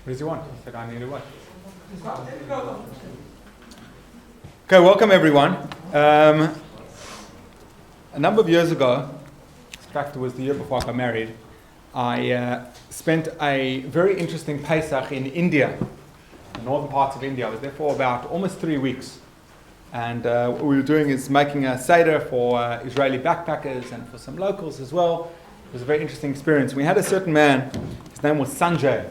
What does he want? He said, I need a what? Okay, welcome everyone. A number of years ago, in fact it was the year before I got married, I spent a very interesting Pesach in India, the northern parts of India. I was there for about almost 3 weeks. And what we were doing is making a Seder for Israeli backpackers and for some locals as well. It was a very interesting experience. We had a certain man, his name was Sanjay.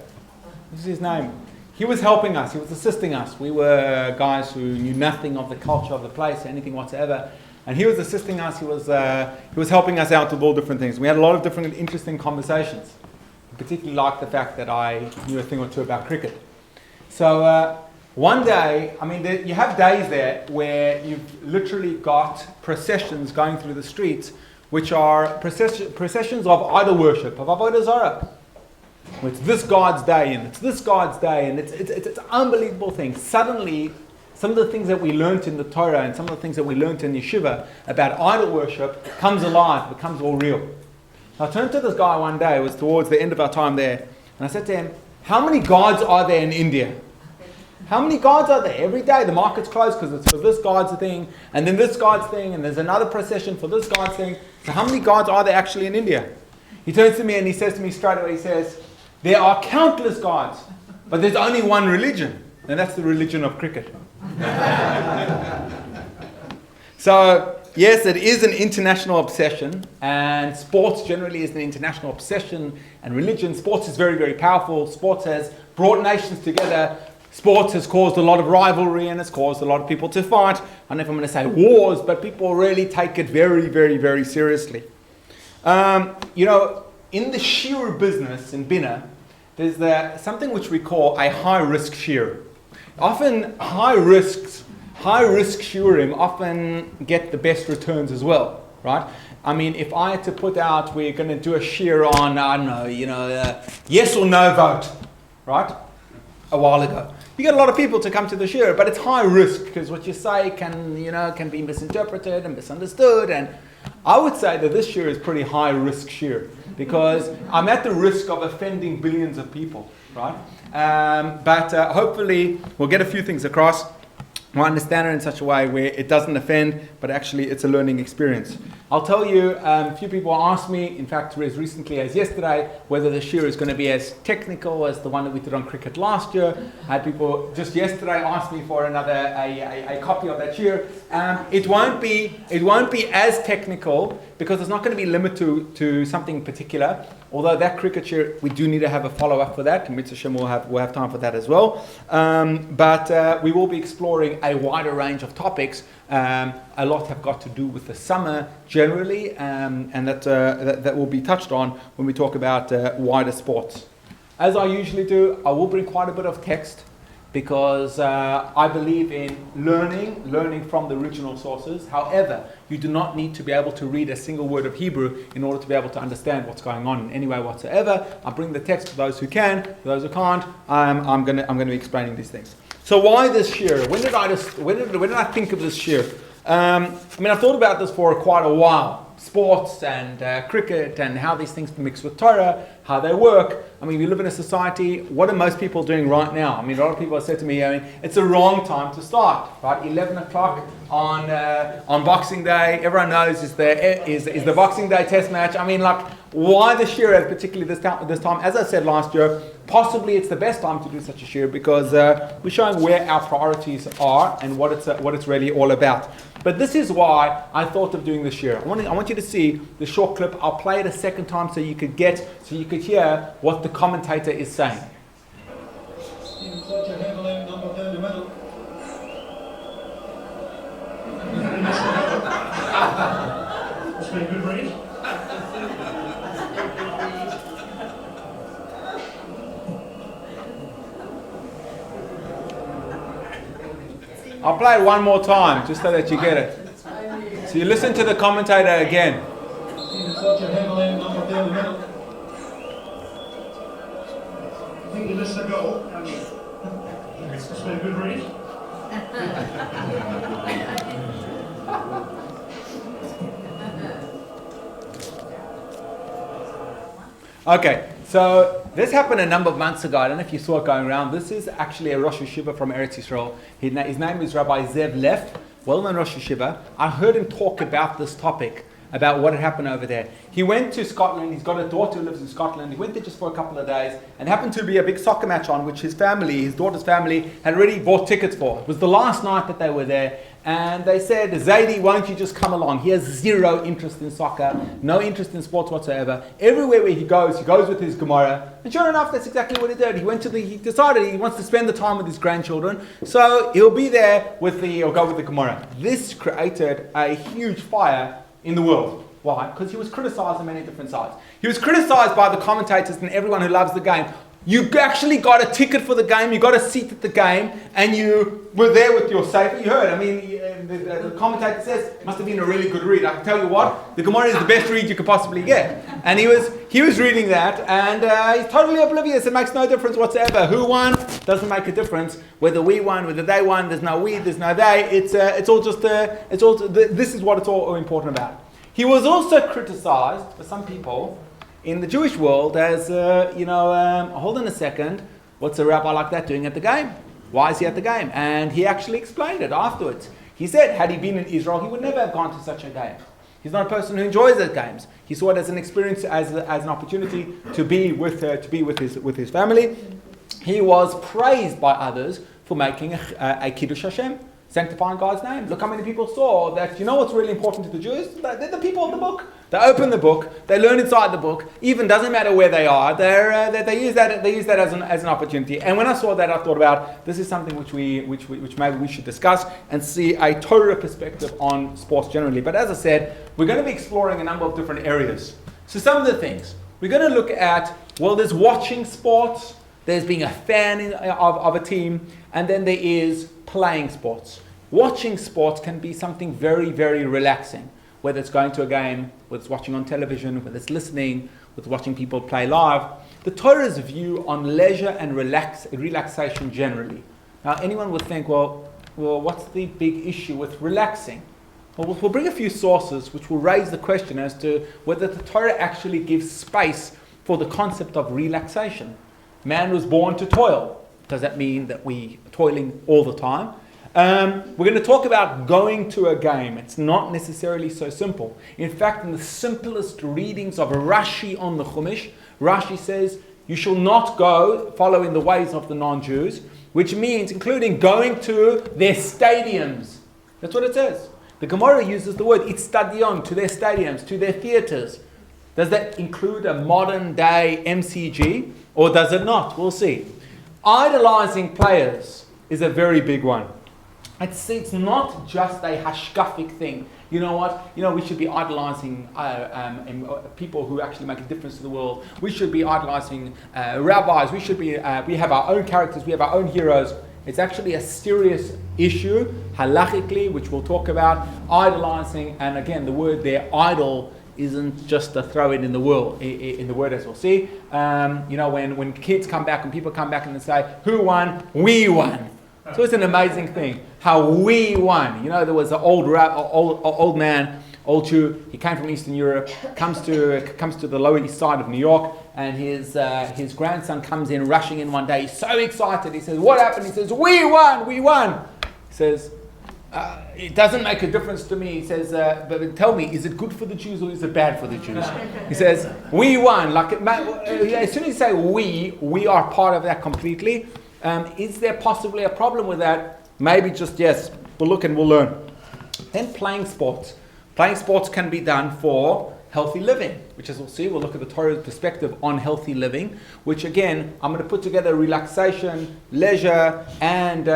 This is his name. He was helping us, he was assisting us. We were guys who knew nothing of the culture of the place, anything whatsoever. And he was assisting us, he was helping us out with all different things. We had a lot of different interesting conversations. I particularly liked the fact that I knew a thing or two about cricket. So one day, you have days there where you've literally got processions going through the streets, which are processions of idol worship, of Avodah Zarah. It's this God's day, and it's this God's day, and it's an unbelievable thing. Suddenly, some of the things that we learnt in the Torah and some of the things that we learnt in Yeshiva about idol worship comes alive, becomes all real. I turned to this guy one day, it was towards the end of our time there, and I said to him, how many gods are there in India? How many gods are there? Every day the market's closed because it's for this God's thing, and then this God's thing, and there's another procession for this God's thing. So how many gods are there actually in India? He turns to me and he says to me straight away, he says, there are countless gods, but there's only one religion, and that's the religion of cricket. So, yes, it is an international obsession, and sports generally is an international obsession, and religion, sports is very, very powerful. Sports has brought nations together. Sports has caused a lot of rivalry, and it's caused a lot of people to fight. I don't know if I'm going to say wars, but people really take it very, very, very seriously. In the shear business in BINA, there's something which we call a high-risk shear. Often high-risk shearing often get the best returns as well, right? If I had to put out, we're going to do a shear on, yes or no vote, right? A while ago. You get a lot of people to come to the shear, but it's high risk because what you say can be misinterpreted and misunderstood. And I would say that this shear is pretty high risk shear because I'm at the risk of offending billions of people, right? But hopefully we'll get a few things across. We'll understand it in such a way where it doesn't offend, but actually it's a learning experience. I'll tell you, a few people asked me, in fact as recently as yesterday, whether the shear is going to be as technical as the one that we did on cricket last year. I had people just yesterday ask me for a copy of that shear. It won't be as technical because it's not going to be limited to something particular. Although that cricket shear, we do need to have a follow-up for that, and Mitzvah Shem will have time for that as well. But we will be exploring a wider range of topics. A lot have got to do with the summer generally, and that will be touched on when we talk about wider sports. As I usually do, I will bring quite a bit of text because I believe in learning from the original sources. However, you do not need to be able to read a single word of Hebrew in order to be able to understand what's going on in any way whatsoever. I bring the text for those who can, for those who can't. I'm going to be explaining these things. So why this shear? When did I think of this shear? I've thought about this for quite a while. Sports and cricket and how these things mix with Torah, how they work. We live in a society, what are most people doing right now? A lot of people have said to me, it's the wrong time to start, right? 11 o'clock on Boxing Day, everyone knows is the Boxing Day test match. Why the shear, particularly this time? As I said last year, possibly it's the best time to do such a shear because we're showing where our priorities are and what it's really all about. But this is why I thought of doing this year. I want you to see the short clip. I'll play it a second time so you could hear what the commentator is saying. I'll play it one more time, just so that you get it. So you listen to the commentator again. I think you missed a goal. It's been a good read. Okay, so So this happened a number of months ago. I don't know if you saw it going around. This is actually a Rosh Yeshiva from Eretz Yisrael. His name is Rabbi Zev Leff, well-known Rosh Yeshiva. I heard him talk about this topic, about what had happened over there. He went to Scotland. He's got a daughter who lives in Scotland. He went there just for a couple of days, and happened to be a big soccer match on, which his daughter's family, had already bought tickets for. It was the last night that they were there, and they said, Zaidi, won't you just come along? He has zero interest in soccer, no interest in sports whatsoever. Everywhere where he goes with his Gemara. And sure enough, that's exactly what he did. He decided he wants to spend the time with his grandchildren, so he'll be there he'll go with the Gemara. This created a huge fire in the world. Why? Because he was criticized on many different sides. He was criticized by the commentators and everyone who loves the game. You actually got a ticket for the game, you got a seat at the game, and you were there with your sefer. You heard, the commentator says, it must have been a really good read. I can tell you what, the Gemara is the best read you could possibly get. And he was reading that, and he's totally oblivious. It makes no difference whatsoever. Who won? Doesn't make a difference. Whether we won, whether they won, there's no we, there's no they. This is what it's all important about. He was also criticized by some people in the Jewish world as, hold on a second, what's a rabbi like that doing at the game? Why is he at the game? And he actually explained it afterwards. He said, had he been in Israel, he would never have gone to such a game. He's not a person who enjoys those games. He saw it as an experience, as an opportunity to be with his family. He was praised by others for making a Kiddush Hashem, sanctifying God's name. Look how many people saw that. You know what's really important to the Jews? They're the people of the book. They open the book, they learn inside the book. Even doesn't matter where they are. They use that as an opportunity. And when I saw that, I thought about this is something which maybe we should discuss and see a Torah perspective on sports generally. But as I said, we're going to be exploring a number of different areas. So some of the things we're going to look at. Well, there's watching sports. There's being a fan of a team, and then there is playing sports. Watching sports can be something very, very relaxing. Whether it's going to a game, whether it's watching on television, whether it's listening, whether it's watching people play live. The Torah's view on leisure and relaxation generally. Now, anyone would think, well, what's the big issue with relaxing? Well, we'll bring a few sources which will raise the question as to whether the Torah actually gives space for the concept of relaxation. Man was born to toil. Does that mean that we are toiling all the time? We're going to talk about going to a game. It's not necessarily so simple. In fact, in the simplest readings of Rashi on the Chumash, Rashi says, you shall not go following the ways of the non-Jews, which means including going to their stadiums. That's what it says. The Gemara uses the word itztadion, to their stadiums, to their theaters. Does that include a modern day MCG or does it not? We'll see. Idolizing players is a very big one. It's not just a hashkafic thing. You know what? We should be idolizing people who actually make a difference to the world. We should be idolizing rabbis. We have our own characters. We have our own heroes. It's actually a serious issue, halachically, which we'll talk about. Idolizing, and again, the word there, idol, isn't just a throw it in the word, as we'll see. When kids come back and people come back and they say, "Who won? We won." So it's an amazing thing how we won. There was an old man, old Jew. He came from Eastern Europe, comes to the Lower East Side of New York, and his grandson comes in, rushing in one day. He's so excited. He says, "What happened?" He says, "We won. We won." He says, "It doesn't make a difference to me." He says, "But tell me, is it good for the Jews or is it bad for the Jews?" He says, "We won." As soon as you say we are part of that completely. Is there possibly a problem with that? Maybe just yes. We'll look and we'll learn. Then playing sports. Playing sports can be done for healthy living, which as we'll see, we'll look at the Torah perspective on healthy living, which again, I'm going to put together relaxation, leisure, and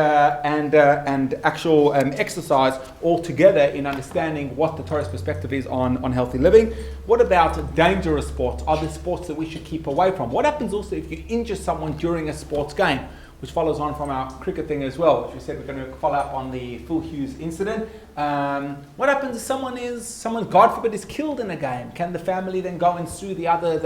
actual exercise all together in understanding what the Torah's perspective is on healthy living. What about dangerous sports? Are there sports that we should keep away from? What happens also if you injure someone during a sports game? Which follows on from our cricket thing as well, which we said we're going to follow up on the Phil Hughes incident. What happens if someone, God forbid, is killed in a game? Can the family then go and sue the other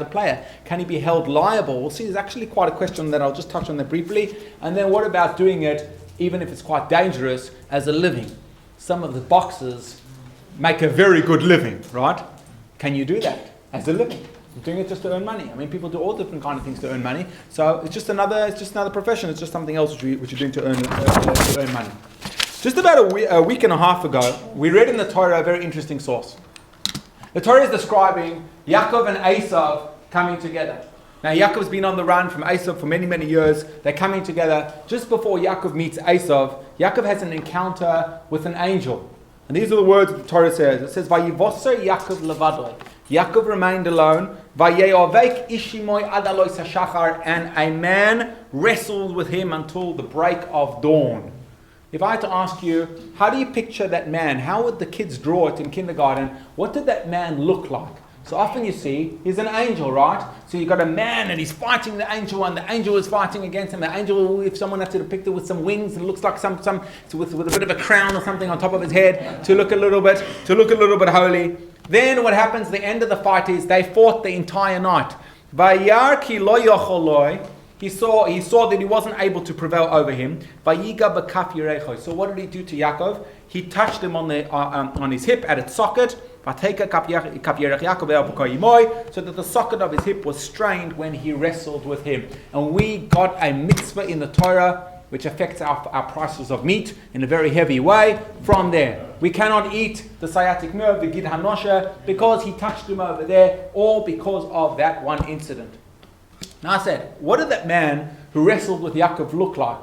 player? Can he be held liable? We'll see. There's actually quite a question that I'll just touch on that briefly. And then what about doing it, even if it's quite dangerous, as a living? Some of the boxers make a very good living, right? Can you do that as a living? doing it just to earn money. I mean, people do all different kind of things to earn money. So it's just another profession. It's just something else which you're doing to earn money. Just about a week and a half ago, we read in the Torah a very interesting source. The Torah is describing Yaakov and Esav coming together. Now, Yaakov's been on the run from Esav for many, many years. They're coming together. Just before Yaakov meets Esav, Yaakov has an encounter with an angel. And these are the words that the Torah says. It says, Vayivoser Yaakov levadoi. Yaakov remained alone. Vayeovek ishimoy ad alois hashachar. And a man wrestled with him until the break of dawn. If I had to ask you, how do you picture that man? How would the kids draw it in kindergarten? What did that man look like? So often you see, he's an angel, right? So you've got a man and he's fighting the angel and the angel is fighting against him. The angel, if someone had to depict it with some wings, it looks like some with a bit of a crown or something on top of his head to look a little bit holy. Then what happens, the end of the fight is they fought the entire night. Vayar ki lo yocholoi. He saw that he wasn't able to prevail over him. Vayiga b'kaf yirecho. So what did he do to Yaakov? He touched him on his hip at its socket. So that the socket of his hip was strained when he wrestled with him. And we got a mitzvah in the Torah which affects our prices of meat in a very heavy way from there. We cannot eat the sciatic nerve, the gid hanosha, because he touched him over there, or because of that one incident. Now I said, what did that man who wrestled with Yaakov look like?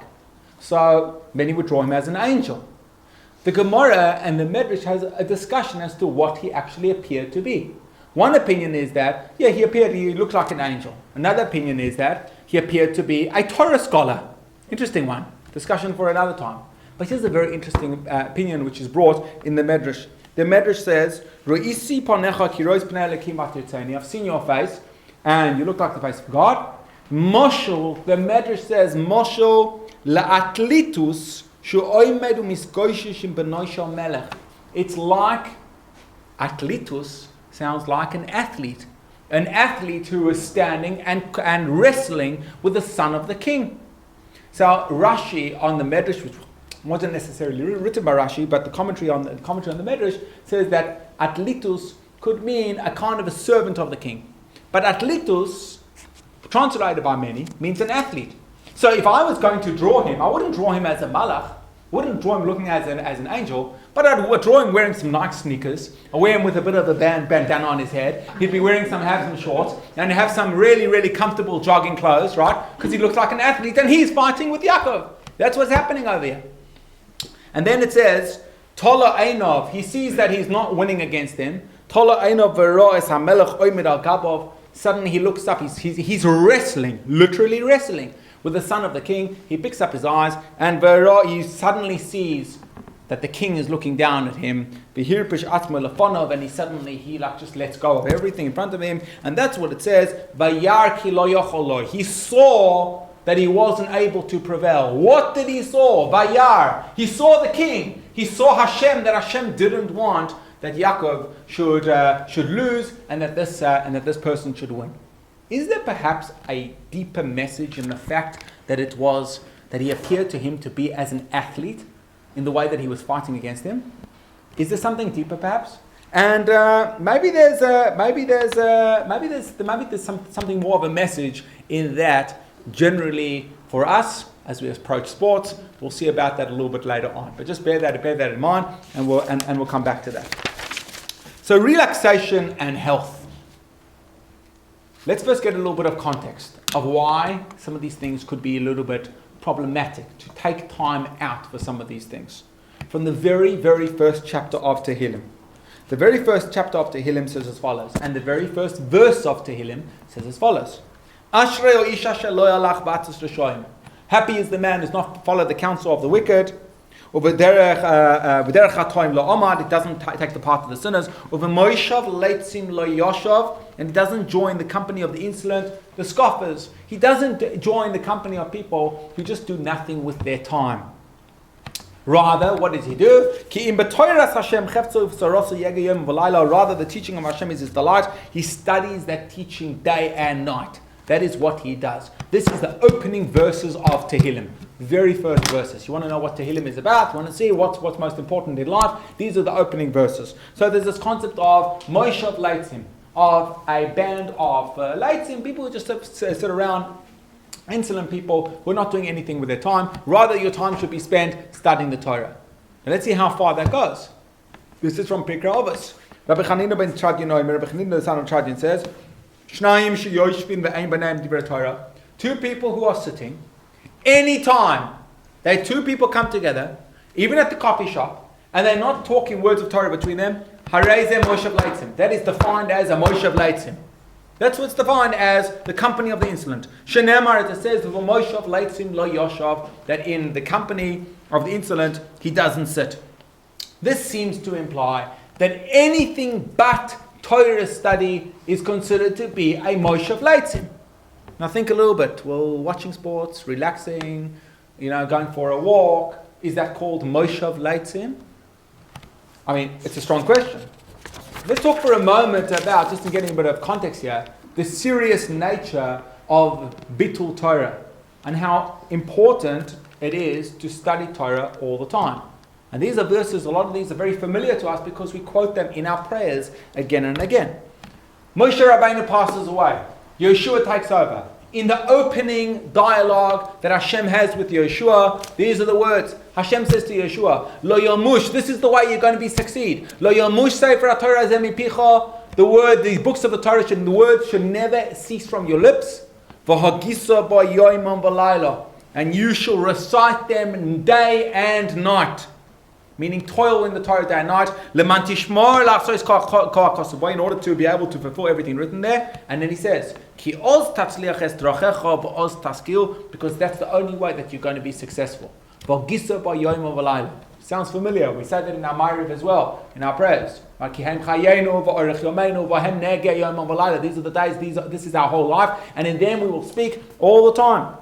So many would draw him as an angel. The Gemara and the Medrash has a discussion as to what he actually appeared to be. One opinion is that, he looked like an angel. Another opinion is that he appeared to be a Torah scholar. Interesting one. Discussion for another time. But here's a very interesting opinion which is brought in the Medrash. The Medrash says, Ro'isi panecha ki rois pnei Elokim v'tirtzeni. I've seen your face, and you look like the face of God. Moshel, the Medrash says, Moshel la'atlitus shu'oimedu miskoishish b'noishal melech. It's like, atlitus sounds like an athlete. An athlete who is standing and wrestling with the son of the king. So Rashi on the Medrash, which wasn't necessarily written by Rashi, but the commentary on the Medrash says that atlitus could mean a kind of a servant of the king. But atlitus, translated by many, means an athlete. So if I was going to draw him, I wouldn't draw him as a malach, wouldn't draw him looking as an angel, but I'd draw him wearing some Nike sneakers, I'd wear him with a bit of a bandana on his head, he'd be wearing some shorts, and have some really, really comfortable jogging clothes, right? Because he looks like an athlete, and he's fighting with Yaakov. That's what's happening over here. And then it says, Tola Einov, he sees that he's not winning against him. Tola Einov v'ro'es hamelech oimed al gabov. Suddenly he looks up, he's wrestling, literally wrestling with the son of the king. He picks up his eyes, and he suddenly sees that the king is looking down at him. And he suddenly just lets go of everything in front of him. And that's what it says. He saw that he wasn't able to prevail. What did he saw? Vayar. He saw the king. He saw Hashem, that Hashem didn't want that Yaakov should lose, and that this person should win. Is there perhaps a deeper message in the fact that it was that he appeared to him to be as an athlete in the way that he was fighting against him? Is there something deeper, perhaps? And maybe there's something more of a message in that. Generally, for us, as we approach sports, we'll see about that a little bit later on. But just bear that in mind, and we'll come back to that. So, relaxation and health. Let's first get a little bit of context of why some of these things could be a little bit problematic, to take time out for some of these things. From the very, very first chapter of Tehillim. The very first chapter of Tehillim says as follows, and the very first verse of Tehillim says as follows. Ashrei o isha shelo yalach b'atzos reshoim. Happy is the man who does not follow the counsel of the wicked. V'derech hatoim lo omad, it doesn't take the path of the sinners. V'moishav leitzim lo yoshav, and he doesn't join the company of the insolent, the scoffers. He doesn't join the company of people who just do nothing with their time. Rather, what does he do? Rather, the teaching of Hashem is his delight. He studies that teaching day and night. That is what he does. This is the opening verses of Tehillim. Very first verses. You want to know what Tehillim is about? You want to see what's most important in life? These are the opening verses. So there's this concept of Moishav Leitzim, of a band of leitzim, people who just sit around, insolent people who are not doing anything with their time. Rather, your time should be spent studying the Torah. And let's see how far that goes. This is from Pirkei Avos. Rabbi Chanina ben Chadian, Rabbi Chanina the son of Chadian says, Shnayim sheyoshvin ve'ein b'neim divrei Torah. Two people who are sitting, anytime two people come together, even at the coffee shop, and they're not talking words of Torah between them, harei zeh moshav leitzim. That is defined as a moshav leitzim. That's what's defined as the company of the insolent. Shenemar, it says, moshav leitzim lo yoshav, that in the company of the insolent, he doesn't sit. This seems to imply that anything but Torah study is considered to be a moshav leitzim. Now think a little bit. Well, watching sports, relaxing, going for a walk, is that called moshav leitzim? I mean, it's a strong question. Let's talk for a moment about, just in getting a bit of context here, the serious nature of Bitul Torah and how important it is to study Torah all the time. And these are verses, a lot of these are very familiar to us because we quote them in our prayers again and again. Moshe Rabbeinu passes away. Yeshua takes over. In the opening dialogue that Hashem has with Yeshua, these are the words. Hashem says to Yeshua, Lo yamush, this is the way you're going to be succeed. Lo yamush sefer HaTorah zeh mipicha, the books of the Torah, the words should never cease from your lips. V'hagisa ba yoimam v'layla, and you shall recite them day and night. Meaning toil in the Torah day and night, leman tishmor la'asos ka'akosavai, in order to be able to fulfill everything written there. And then he says, Ki oz tatzliach es drachecha v'oz taskil, because that's the only way that you're going to be successful. V'gisa ba'yoyim v'layla. Sounds familiar. We say that in our Ma'ariv as well, in our prayers. Ki hem chayenu v'orech yomeinu v'hem negeh yom v'layla. These are the days. This is our whole life, and in them we will speak all the time.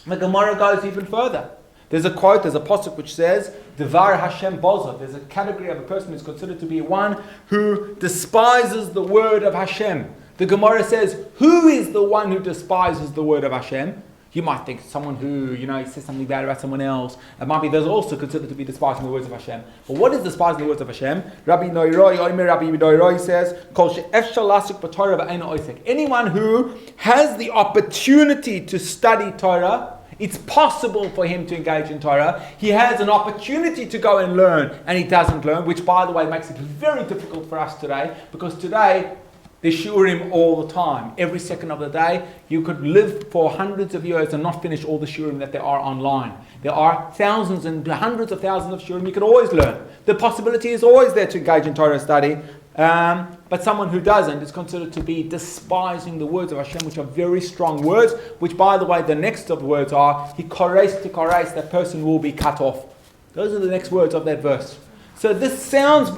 The Gemara goes even further. There's a quote, there's a pasuk which says, Devar Hashem Boza. There's a category of a person who's considered to be one who despises the word of Hashem. The Gemara says, who is the one who despises the word of Hashem? You might think someone who, he says something bad about someone else. It might be those also considered to be despising the words of Hashem. But what is despising the words of Hashem? Rabbi Noiroi says, Kol she'ef shalasik b'Torah v'eino oisek. Anyone who has the opportunity to study Torah, it's possible for him to engage in Torah. He has an opportunity to go and learn, and he doesn't learn, which, by the way, makes it very difficult for us today, because today, there's shiurim all the time. Every second of the day, you could live for hundreds of years and not finish all the shiurim that there are online. There are thousands and hundreds of thousands of shiurim. You could always learn. The possibility is always there to engage in Torah study. But someone who doesn't is considered to be despising the words of Hashem, which are very strong words, which, by the way, the next of the words are, he koreis to koreis, that person will be cut off. Those are the next words of that verse. So this sounds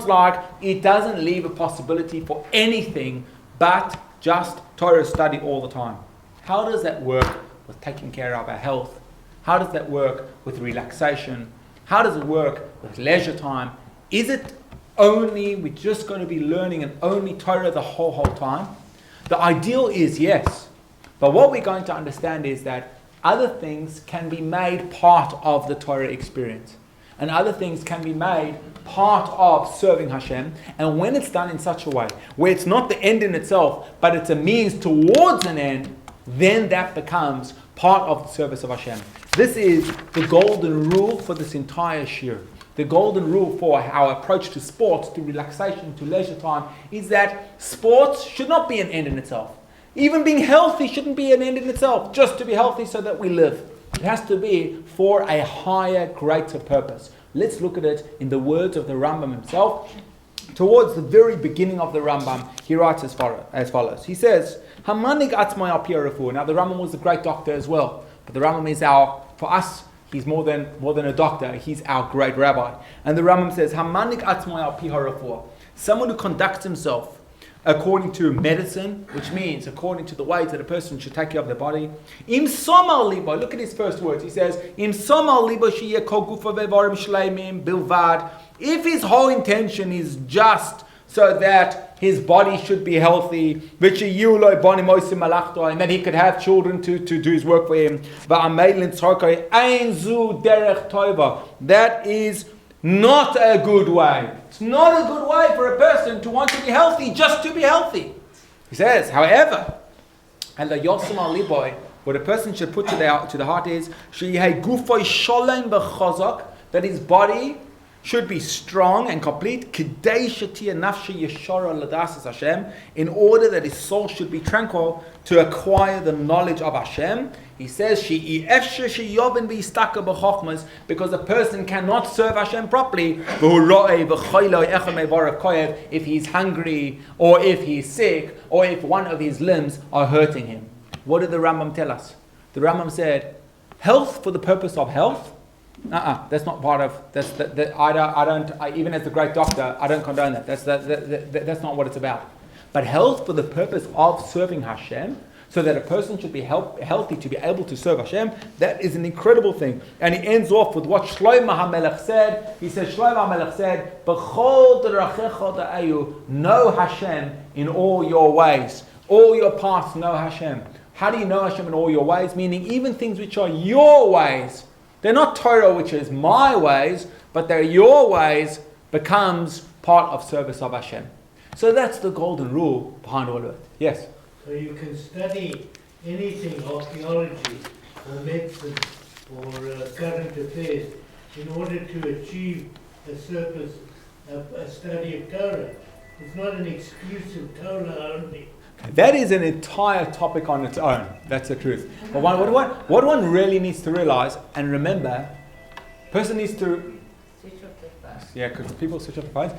like it doesn't leave a possibility for anything but just Torah study all the time. How does that work with taking care of our health? How does that work with relaxation? How does it work with leisure time? Is it only, we're just going to be learning and only Torah the whole time? The ideal is yes. But what we're going to understand is that other things can be made part of the Torah experience. And other things can be made part of serving Hashem. And when it's done in such a way, where it's not the end in itself, but it's a means towards an end, then that becomes part of the service of Hashem. This is the golden rule for this entire shir. The golden rule for our approach to sports, to relaxation, to leisure time, is that sports should not be an end in itself. Even being healthy shouldn't be an end in itself, just to be healthy so that we live. It has to be for a higher, greater purpose. Let's look at it in the words of the Rambam himself. Towards the very beginning of the Rambam, he writes as follows. He says, Hamanig atzmai al pi refuah. Now the Rambam was a great doctor as well, but the Rambam is for us, he's more than a doctor. He's our great rabbi. And the Rambam says, Hamanig atzmai al pi refuah. Someone who conducts himself according to medicine, which means according to the ways that a person should take care of their body. Im somal libo, look at his first words. He says, Im somal libo sheyeh kol gufa ve'varim shleimim bilvad. If his whole intention is just so that his body should be healthy, and that he could have children to do his work for him, that is not a good way. It's not a good way for a person to want to be healthy just to be healthy. He says, however, and the Yosem Ali boy, what a person should put to the heart is that his body should be strong and complete in order that his soul should be tranquil to acquire the knowledge of Hashem. He says because a person cannot serve Hashem properly if he's hungry or if he's sick or if one of his limbs are hurting him. What did the Rambam tell us? The Rambam said, health for the purpose of health. That's not part of. Even as the great doctor, I don't condone that. That's not what it's about. But health for the purpose of serving Hashem, so that a person should be healthy to be able to serve Hashem. That is an incredible thing. And he ends off with what Shlomo HaMelech said. He says, Shlomo HaMelech said, "B'chol derachecha da'ayu, know Hashem in all your ways, all your paths. Know Hashem." How do you know Hashem in all your ways? Meaning even things which are your ways. They're not Torah, which is my ways, but they're your ways, becomes part of service of Hashem. So that's the golden rule behind all of it. Yes? So you can study anything, archaeology, or medicine, or current affairs, in order to achieve a study of Torah. It's not an exclusive Torah only. That is an entire topic on its own. That's the truth. But what one really needs to realize and remember, person needs to Switch off the phone. Yeah, because people switch off the phones.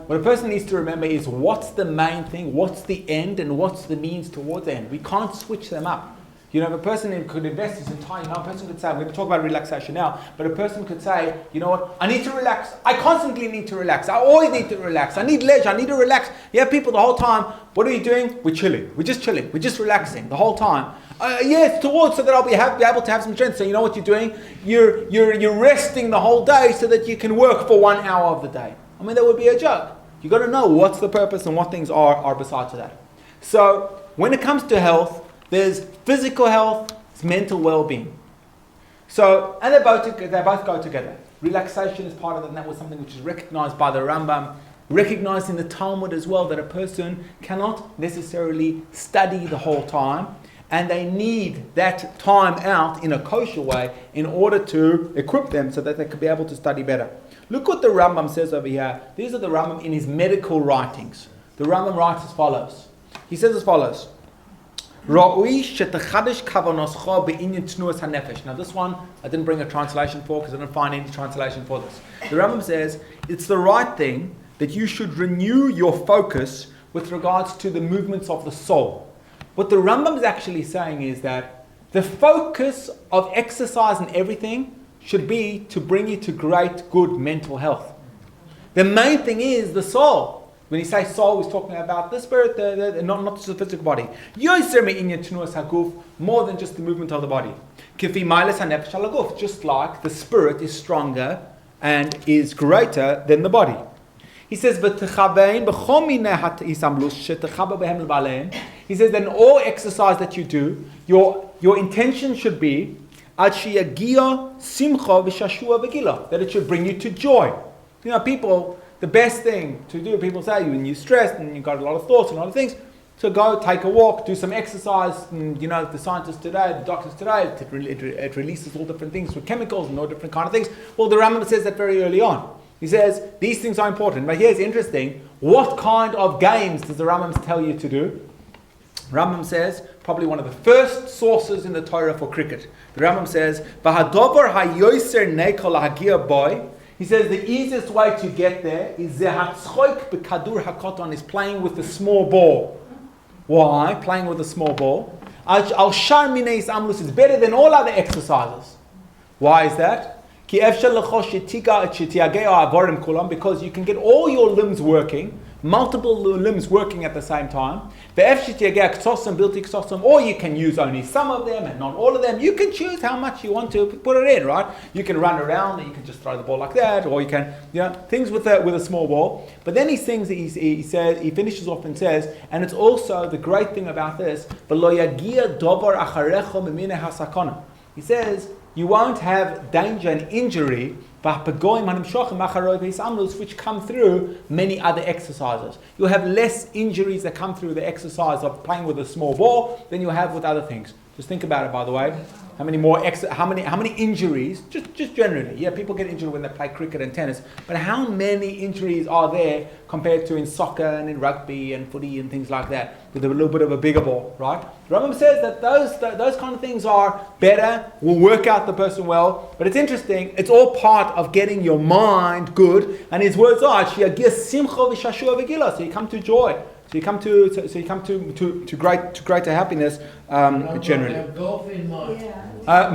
What a person needs to remember is what's the main thing, what's the end, and what's the means towards the end. We can't switch them up. You know, if a person could invest his entire, a person could say, we're going to talk about relaxation now, but a person could say, you know what, I need to relax. I constantly need to relax. I always need to relax. I need leisure. I need to relax. You have people the whole time, what are you doing? We're chilling. We're just chilling. We're just relaxing the whole time. Yes, towards so that I'll be able to have some strength. So you know what you're doing? You're resting the whole day so that you can work for 1 hour of the day. I mean, that would be a joke. You've got to know what's the purpose and what things are besides that. So when it comes to health, there's physical health, it's mental well-being. So, and they both go together. Relaxation is part of it, and that was something which is recognized by the Rambam, recognized in the Talmud as well, that a person cannot necessarily study the whole time, and they need that time out in a kosher way in order to equip them so that they could be able to study better. Look what the Rambam says over here. These are the Rambam in his medical writings. The Rambam writes as follows. He says as follows. Now this one, I didn't bring a translation for because I didn't find any translation for this. The Rambam says, it's the right thing that you should renew your focus with regards to the movements of the soul. What the Rambam is actually saying is that the focus of exercise and everything should be to bring you to great, good mental health. The main thing is the soul. When he says soul, he's talking about the spirit, not just the physical body. More than just the movement of the body. Just like the spirit is stronger and is greater than the body. He says, he says, then all exercise that you do, your intention should be that it should bring you to joy. You know, people, the best thing to do, people say, when you're stressed and you've got a lot of thoughts and a lot of things, so go take a walk, do some exercise. And, you know, the scientists today, the doctors today, it releases all different things with chemicals and all different kind of things. Well, the Rambam says that very early on. He says, these things are important. But here's interesting. What kind of games does the Rambam tell you to do? Rambam says, probably one of the first sources in the Torah for cricket. The Rambam says, V'hadover hayoser nekol hagir boy. He says the easiest way to get there is is playing with a small ball. Why? Playing with a small ball. Al shar minei amlus is better than all other exercises. Why is that? Because you can get all your limbs working, multiple limbs working at the same time. Or you can use only some of them and not all of them. You can choose how much you want to put it in, right? You can run around and you can just throw the ball like that, or you can, you know, things with a small ball. But then he sings, he says, he finishes off and says, and it's also the great thing about this, he says, you won't have danger and injury which come through many other exercises. You'll have less injuries that come through the exercise of playing with a small ball than you have with other things. Just think about it, by the way. How many injuries, just generally, yeah, people get injured when they play cricket and tennis, but how many injuries are there compared to in soccer and in rugby and footy and things like that, with a little bit of a bigger ball, right? The Rambam says that those kind of things are better, will work out the person well, but it's interesting, it's all part of getting your mind good, and his words are, so you come to joy. So you come to greater happiness generally. Have golf in mind.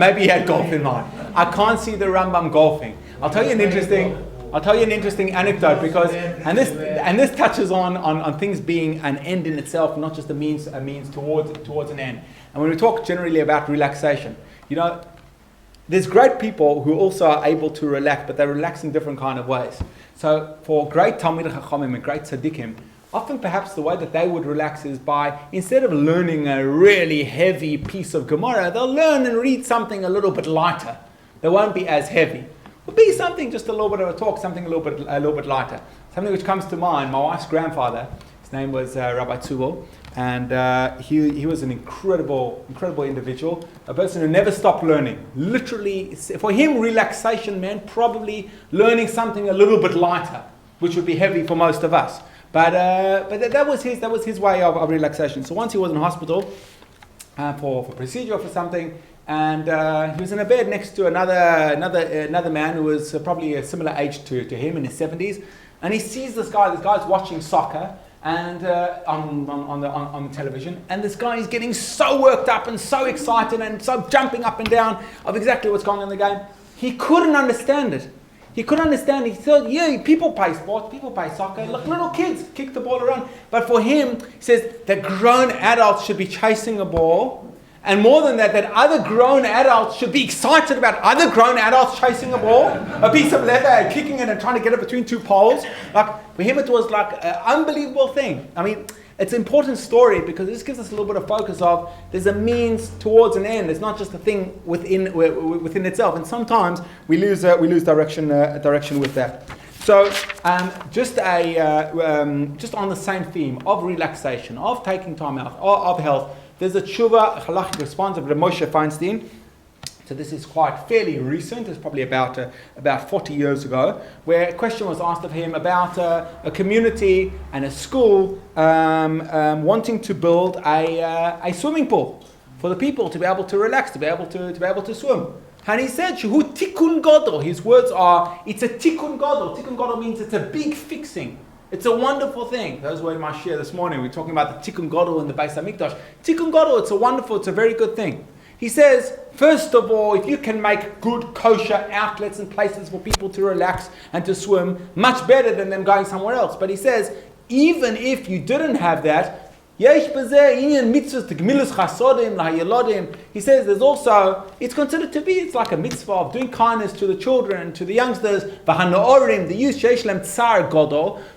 Maybe he had golf in mind. I can't see the Rambam golfing. I'll tell you an interesting anecdote because this touches on things being an end in itself, not just a means towards an end. And when we talk generally about relaxation, there's great people who also are able to relax, but they relax in different kind of ways. So for great Talmidei Chachamim and great Tzaddikim, often perhaps the way that they would relax is by, instead of learning a really heavy piece of Gemara, they'll learn and read something a little bit lighter. They won't be as heavy. It'll be something, just a little bit of a talk, something a little bit lighter. Something which comes to mind, my wife's grandfather, his name was Rabbi Yaacov, and he was an incredible individual, a person who never stopped learning. Literally, for him, relaxation meant probably learning something a little bit lighter, which would be heavy for most of us. But that was his way of relaxation. So once he was in hospital for procedure or for something, and he was in a bed next to another man who was probably a similar age to him, in his 70s, and he sees this guy. This guy's watching soccer and on the television, and this guy is getting so worked up and so excited and so jumping up and down of exactly what's going on in the game. He couldn't understand it. He couldn't understand. He thought, yeah, people play sports, people play soccer. Look, little kids kick the ball around. But for him, he says that grown adults should be chasing a ball. And more than that other grown adults should be excited about other grown adults chasing a ball, a piece of leather, and kicking it and trying to get it between two poles. Like, for him, it was like an unbelievable thing. I mean, it's an important story because this gives us a little bit of focus of there's a means towards an end. It's not just a thing within itself, and sometimes we lose direction with that. So just on the same theme of relaxation, of taking time out, of health. There's a tshuva halachic response of Rabbi Moshe Feinstein. So this is quite fairly recent. It's probably about 40 years ago, where a question was asked of him about a community and a school wanting to build a swimming pool for the people to be able to relax, to be able to swim. And he said, "Shehu tikkun gadol." His words are, "It's a tikkun gadol." Tikkun gadol means it's a big fixing. It's a wonderful thing. Those were in my share this morning. We're talking about the tikkun gadol in the Beis Hamikdash. Tikkun gadol, it's a very good thing. He says, first of all, if you can make good kosher outlets and places for people to relax and to swim, much better than them going somewhere else. But he says, even if you didn't have that, he says there's also, it's considered to be, it's like a mitzvah of doing kindness to the children, to the youngsters, the youth,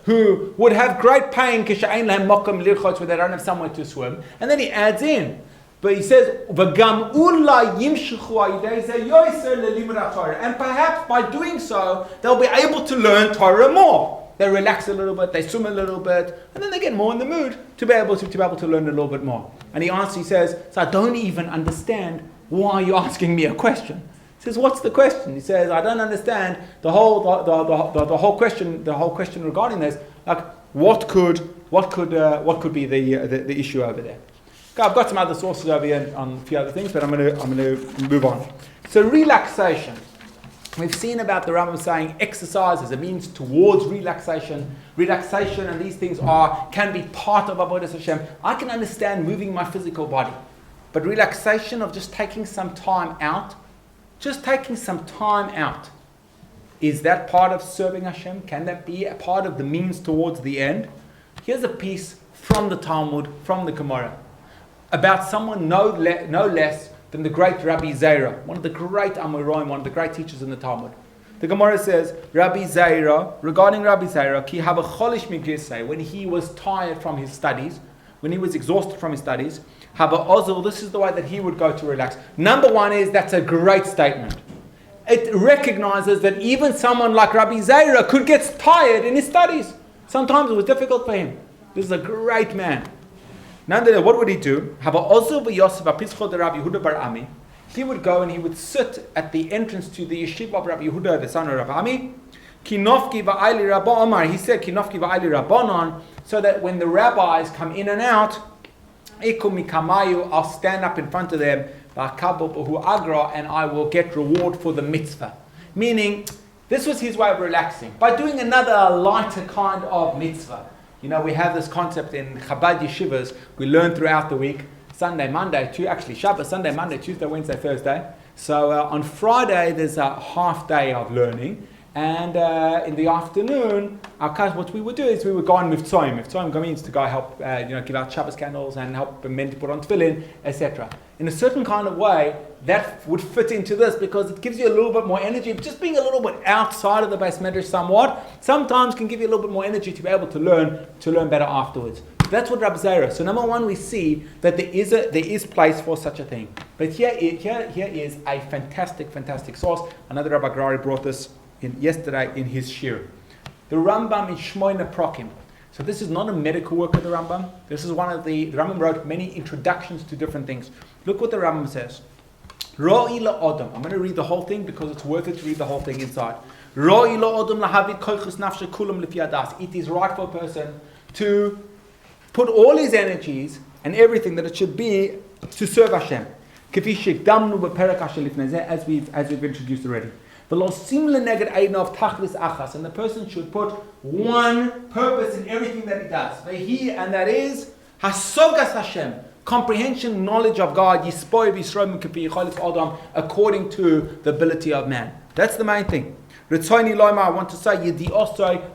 who would have great pain when they don't have somewhere to swim. And then he adds in, but he says, and perhaps by doing so, they'll be able to learn Torah more. They relax a little bit, they swim a little bit, and then they get more in the mood to be able to learn a little bit more. And he says, so I don't even understand why you're asking me a question. He says, what's the question? He says, I don't understand the whole question regarding this. Like, what could be the issue over there? Okay, I've got some other sources over here on a few other things, but I'm going to move on. So relaxation. We've seen about the Rambam saying exercise as a means towards relaxation. Relaxation and these things can be part of Avodas Hashem. I can understand moving my physical body. But relaxation of just taking some time out, is that part of serving Hashem? Can that be a part of the means towards the end? Here's a piece from the Talmud, from the Gemara, about someone no less than the great Rabbi Zaira, one of the great Amoraim, one of the great teachers in the Talmud. The Gemara says, regarding Rabbi Zaira, ki hava cholish migrisei, when he was tired from his studies, when he was exhausted from his studies, Haba ozil, this is the way that he would go to relax. Number one is, that's a great statement. It recognizes that even someone like Rabbi Zera could get tired in his studies. Sometimes it was difficult for him. This is a great man. Nonetheless, what would he do? He would go and he would sit at the entrance to the yeshiva of Rabbi Yehuda, the son of Rabbi Ami. Kinofki va'ayli Rabba Omar. He said, Kinofki va'ayli Rabbanon, so that when the rabbis come in and out, I'll stand up in front of them, and I will get reward for the mitzvah. Meaning, this was his way of relaxing. By doing another lighter kind of mitzvah. You know, we have this concept in Chabad yeshivas, we learn throughout the week, Sunday, Monday, actually Shabbos, Sunday, Monday, Tuesday, Wednesday, Thursday. So on Friday, there's a half day of learning. And in the afternoon, what we would do is we would go on Mivtzoim. Mivtzoim means to go help, give out Shabbos candles and help men to put on tefillin, etc. In a certain kind of way, that would fit into this because it gives you a little bit more energy. Just being a little bit outside of the base medrash somewhat, sometimes can give you a little bit more energy to be able to learn better afterwards. That's what Rabbi Zera. So number one, we see that there is place for such a thing. But here is a fantastic source. Another Rabbi Grari brought this yesterday in his shir. The Rambam in Shmoina Prokim. So this is not a medical work of the Rambam. This is one of the Rambam wrote many introductions to different things. Look what the Rambam says. Ro'i la'odam. I'm going to read the whole thing because it's worth it to read the whole thing inside. Ro'i la'odam lahavit koichus nafshe kulam lifi adas. It is right for a person to put all his energies and everything that it should be to serve Hashem. Kifi shekdamnu beperek asher lifnei zeh, as we've introduced already. And the person should put one purpose in everything that he does. And that is Hasogas Hashem, comprehension, knowledge of God, according to the ability of man. That's the main thing. I want to say,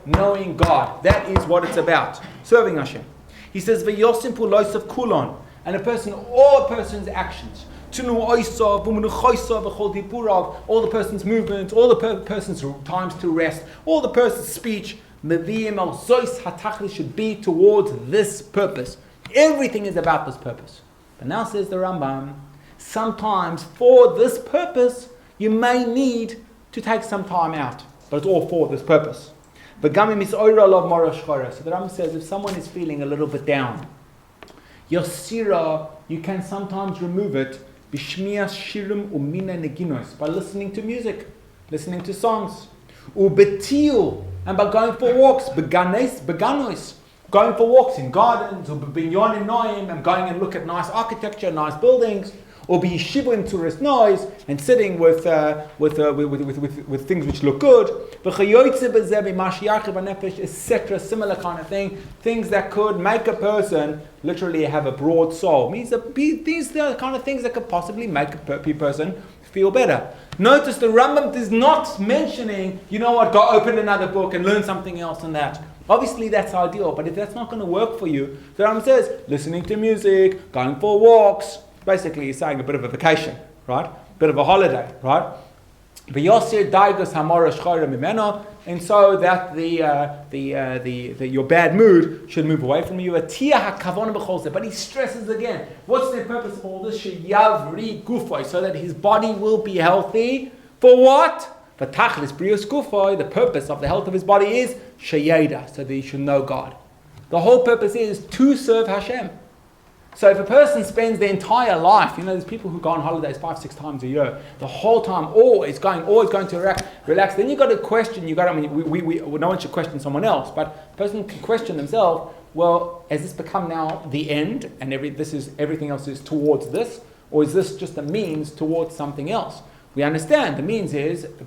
knowing God. That is what it's about. Serving Hashem. He says, and a person's actions. All the person's movements, all the person's times to rest, all the person's speech, should be towards this purpose. Everything is about this purpose. But now says the Rambam, sometimes for this purpose, you may need to take some time out. But it's all for this purpose. So the Rambam says, if someone is feeling a little bit down, Yosira, you can sometimes remove it by listening to music, listening to songs, and by going for walks, going for walks in gardens, or and going and look at nice architecture, nice buildings, or be yeshiva to rest noise and sitting with things which look good, etc. Similar kind of thing, things that could make a person literally have a broad soul. These are the kind of things that could possibly make a person feel better. Notice the Rambam is not mentioning, go open another book and learn something else and that. Obviously that's ideal, but if that's not going to work for you, the Rambam says listening to music, going for walks. Basically, he's saying a bit of a vacation, right? A bit of a holiday, right? And so that your bad mood should move away from you. But he stresses again, what's the purpose of all this? So that his body will be healthy. For what? The purpose of the health of his body is sheyeda, so that he should know God. The whole purpose is to serve Hashem. So if a person spends their entire life, there's people who go on holidays 5-6 times a year, the whole time, always going to relax. Then you've got to question. No one should question someone else, but a person can question themselves. Well, has this become now the end, and everything else is towards this, or is this just a means towards something else? We understand the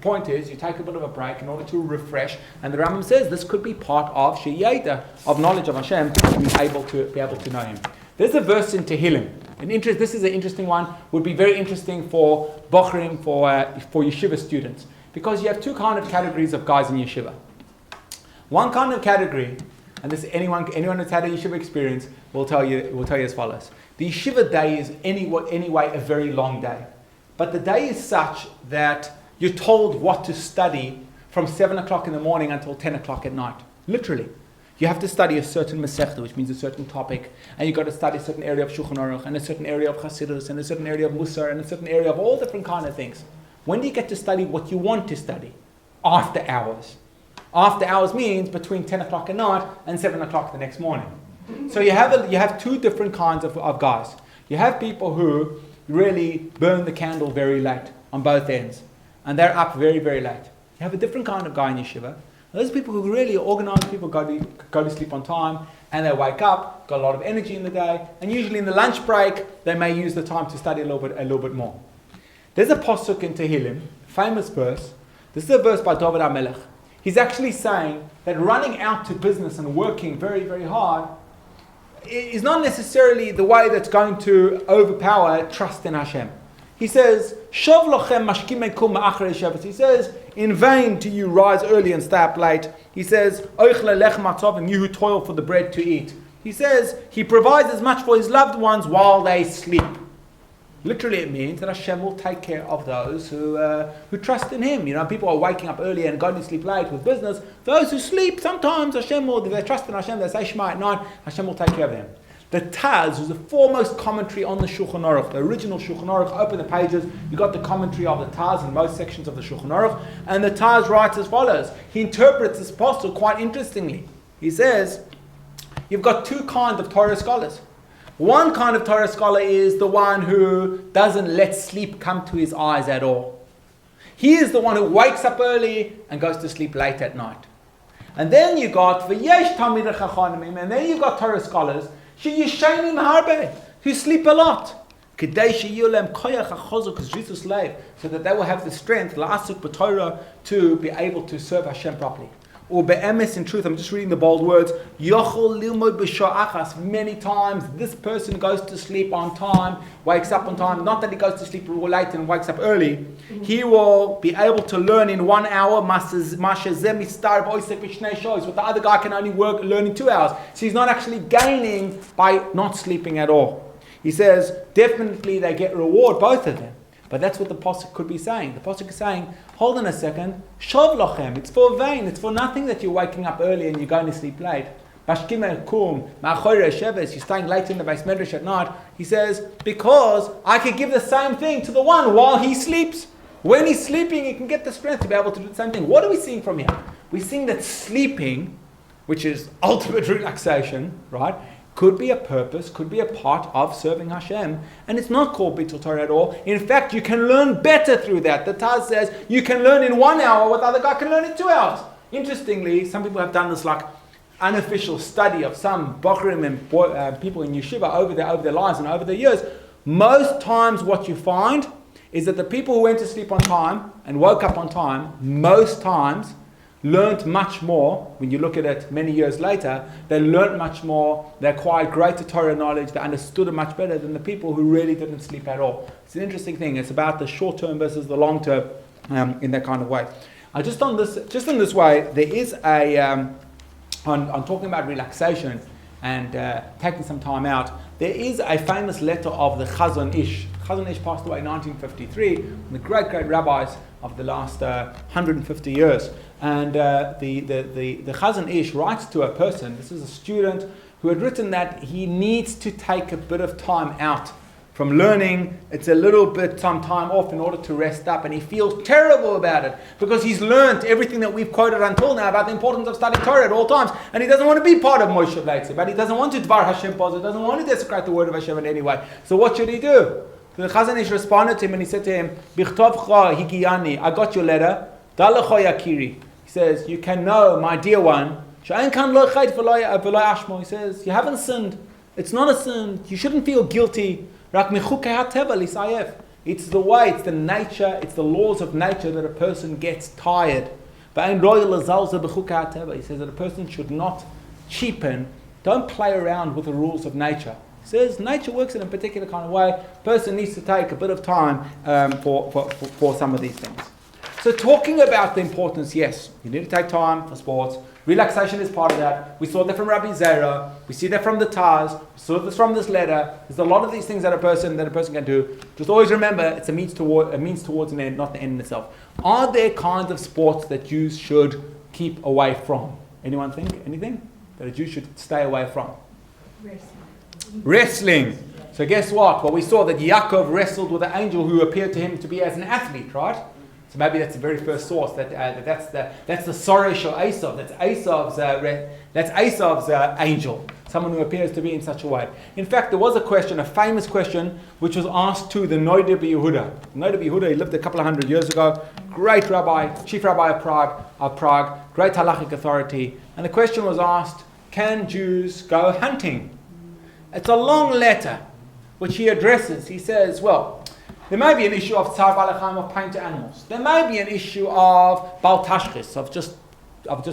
point is you take a bit of a break in order to refresh, and the Rambam says this could be part of sheyeda, of knowledge of Hashem, to be able to know Him. There's a verse in Tehillim. This is an interesting one. Would be very interesting for bochrim, for yeshiva students, because you have two kind of categories of guys in yeshiva. One kind of category, and this anyone who's had a yeshiva experience will tell you as follows: the yeshiva day is anyway a very long day, but the day is such that you're told what to study from 7 o'clock in the morning until 10 o'clock at night. Literally. You have to study a certain Masechta, which means a certain topic, and you've got to study a certain area of Shulchan Aruch, and a certain area of Chassidus, and a certain area of Musar, and a certain area of all different kind of things. When do you get to study what you want to study? After hours. After hours means between 10 o'clock at night and 7 o'clock the next morning. So you have two different kinds of guys. You have people who really burn the candle very late on both ends, and they're up very, very late. You have a different kind of guy in yeshiva. Those people who really organize people go to sleep on time, and they wake up, got a lot of energy in the day, and usually in the lunch break they may use the time to study a little bit more. There's a pasuk in Tehillim, famous verse. This is a verse by David HaMelech. He's actually saying that running out to business and working very, very hard is not necessarily the way that's going to overpower trust in Hashem. He says, Shov lochem mashkimei kum ma'achrei Shabbos. He says, in vain do you rise early and stay up late. He says, Oichle lechem atzavim, you who toil for the bread to eat. He says, he provides as much for his loved ones while they sleep. Literally it means that Hashem will take care of those who trust in Him. You know, people are waking up early and going to sleep late with business. Those who sleep, sometimes Hashem will, if they trust in Hashem, they say Shema at night, Hashem will take care of them. The Taz, who's the foremost commentary on the Shulchan Aruch, the original Shulchan Aruch, open the pages, you got the commentary of the Taz in most sections of the Shulchan Aruch, and the Taz writes as follows. He interprets this apostle quite interestingly. He says, you've got two kinds of Torah scholars. One kind of Torah scholar is the one who doesn't let sleep come to his eyes at all. He is the one who wakes up early and goes to sleep late at night. And then you got v'yesh talmidei chachamim, and then you got Torah scholars sheyishenim harbe, who sleep a lot. Kedei sheyiyu lehem koyach hachozuk zrizus leiv, so that they will have the strength la'asuk b'Torah to be able to serve Hashem properly. Or be'emes, in truth, I'm just reading the bold words, yochol lilmod b'sha'achas. Many times this person goes to sleep on time, wakes up on time. Not that he goes to sleep late and wakes up early. He will be able to learn in 1 hour, what the other guy can only learn in 2 hours. So he's not actually gaining by not sleeping at all. He says, definitely they get reward, both of them. But that's what the Pasuk could be saying. The Pasuk is saying, hold on a second, Shov lochem, it's for vain, it's for nothing that you're waking up early and you're going to sleep late. Mashkimei kum, ma'achorei Shabbos, you're staying late in the Beis Medrash at night. He says, because I could give the same thing to the one while he sleeps. When he's sleeping, he can get the strength to be able to do the same thing. What are we seeing from here? We're seeing that sleeping, which is ultimate relaxation, right, could be a purpose, could be a part of serving Hashem, and it's not called Bittul Torah at all. In fact, you can learn better through that. The Taz says you can learn in 1 hour what the other guy can learn in 2 hours. Interestingly, some people have done this like unofficial study of some Bochrim and people in yeshiva over their lives and over the years. Most times what you find is that the people who went to sleep on time and woke up on time, most times learned much more. When you look at it many years later, they learned much more, they acquired greater Torah knowledge, they understood it much better than the people who really didn't sleep at all. It's an interesting thing. It's about the short term versus the long term in that kind of way. Just in this way, there is a, on talking about relaxation and taking some time out, there is a famous letter of the Chazon Ish. Chazon Ish passed away in 1953, one of the great rabbis of the last 150 years. And the Chazon Ish writes to a person, this is a student, who had written that he needs to take a bit of time out from learning. It's a little bit some time off in order to rest up, and he feels terrible about it because he's learned everything that we've quoted until now about the importance of studying Torah at all times, and he doesn't want to be part of Moshe Leitzer, but he doesn't want to Dvar Hashem Pozer, doesn't want to desecrate the word of Hashem in any way. So what should he do? The Chazon Ish responded to him and he said to him, Bichtovcha higiyani, I got your letter, Dalacha yakiri. He says, you can know, my dear one, he says, you haven't sinned. It's not a sin. You shouldn't feel guilty. It's the way, it's the nature, it's the laws of nature that a person gets tired. He says that a person should not cheapen, don't play around with the rules of nature. He says nature works in a particular kind of way. A person needs to take a bit of time for some of these things. So talking about the importance, yes, you need to take time for sports. Relaxation is part of that. We saw that from Rabbi Zera. We see that from the Taz. We saw this from this letter. There's a lot of these things that a person can do. Just always remember, it's a means towards an end, not the end in itself. Are there kinds of sports that you should keep away from? Anyone think? Anything? that a Jew should stay away from? Wrestling. So guess what? Well, we saw that Yaakov wrestled with an angel who appeared to him to be as an athlete, right? So maybe that's the very first source. That's the Soresh or Esav. That's Esav's angel. Someone who appears to be in such a way. In fact, there was a question, a famous question, which was asked to the Noda Yehuda. Noda Yehuda, he lived a couple of hundred years ago. Great rabbi, chief rabbi of Prague, great halachic authority. And the question was asked, can Jews go hunting? It's a long letter, which he addresses. He says, well, there may be an issue of tzar balachim, of pain to animals. There may be an issue of bal tashchis, of just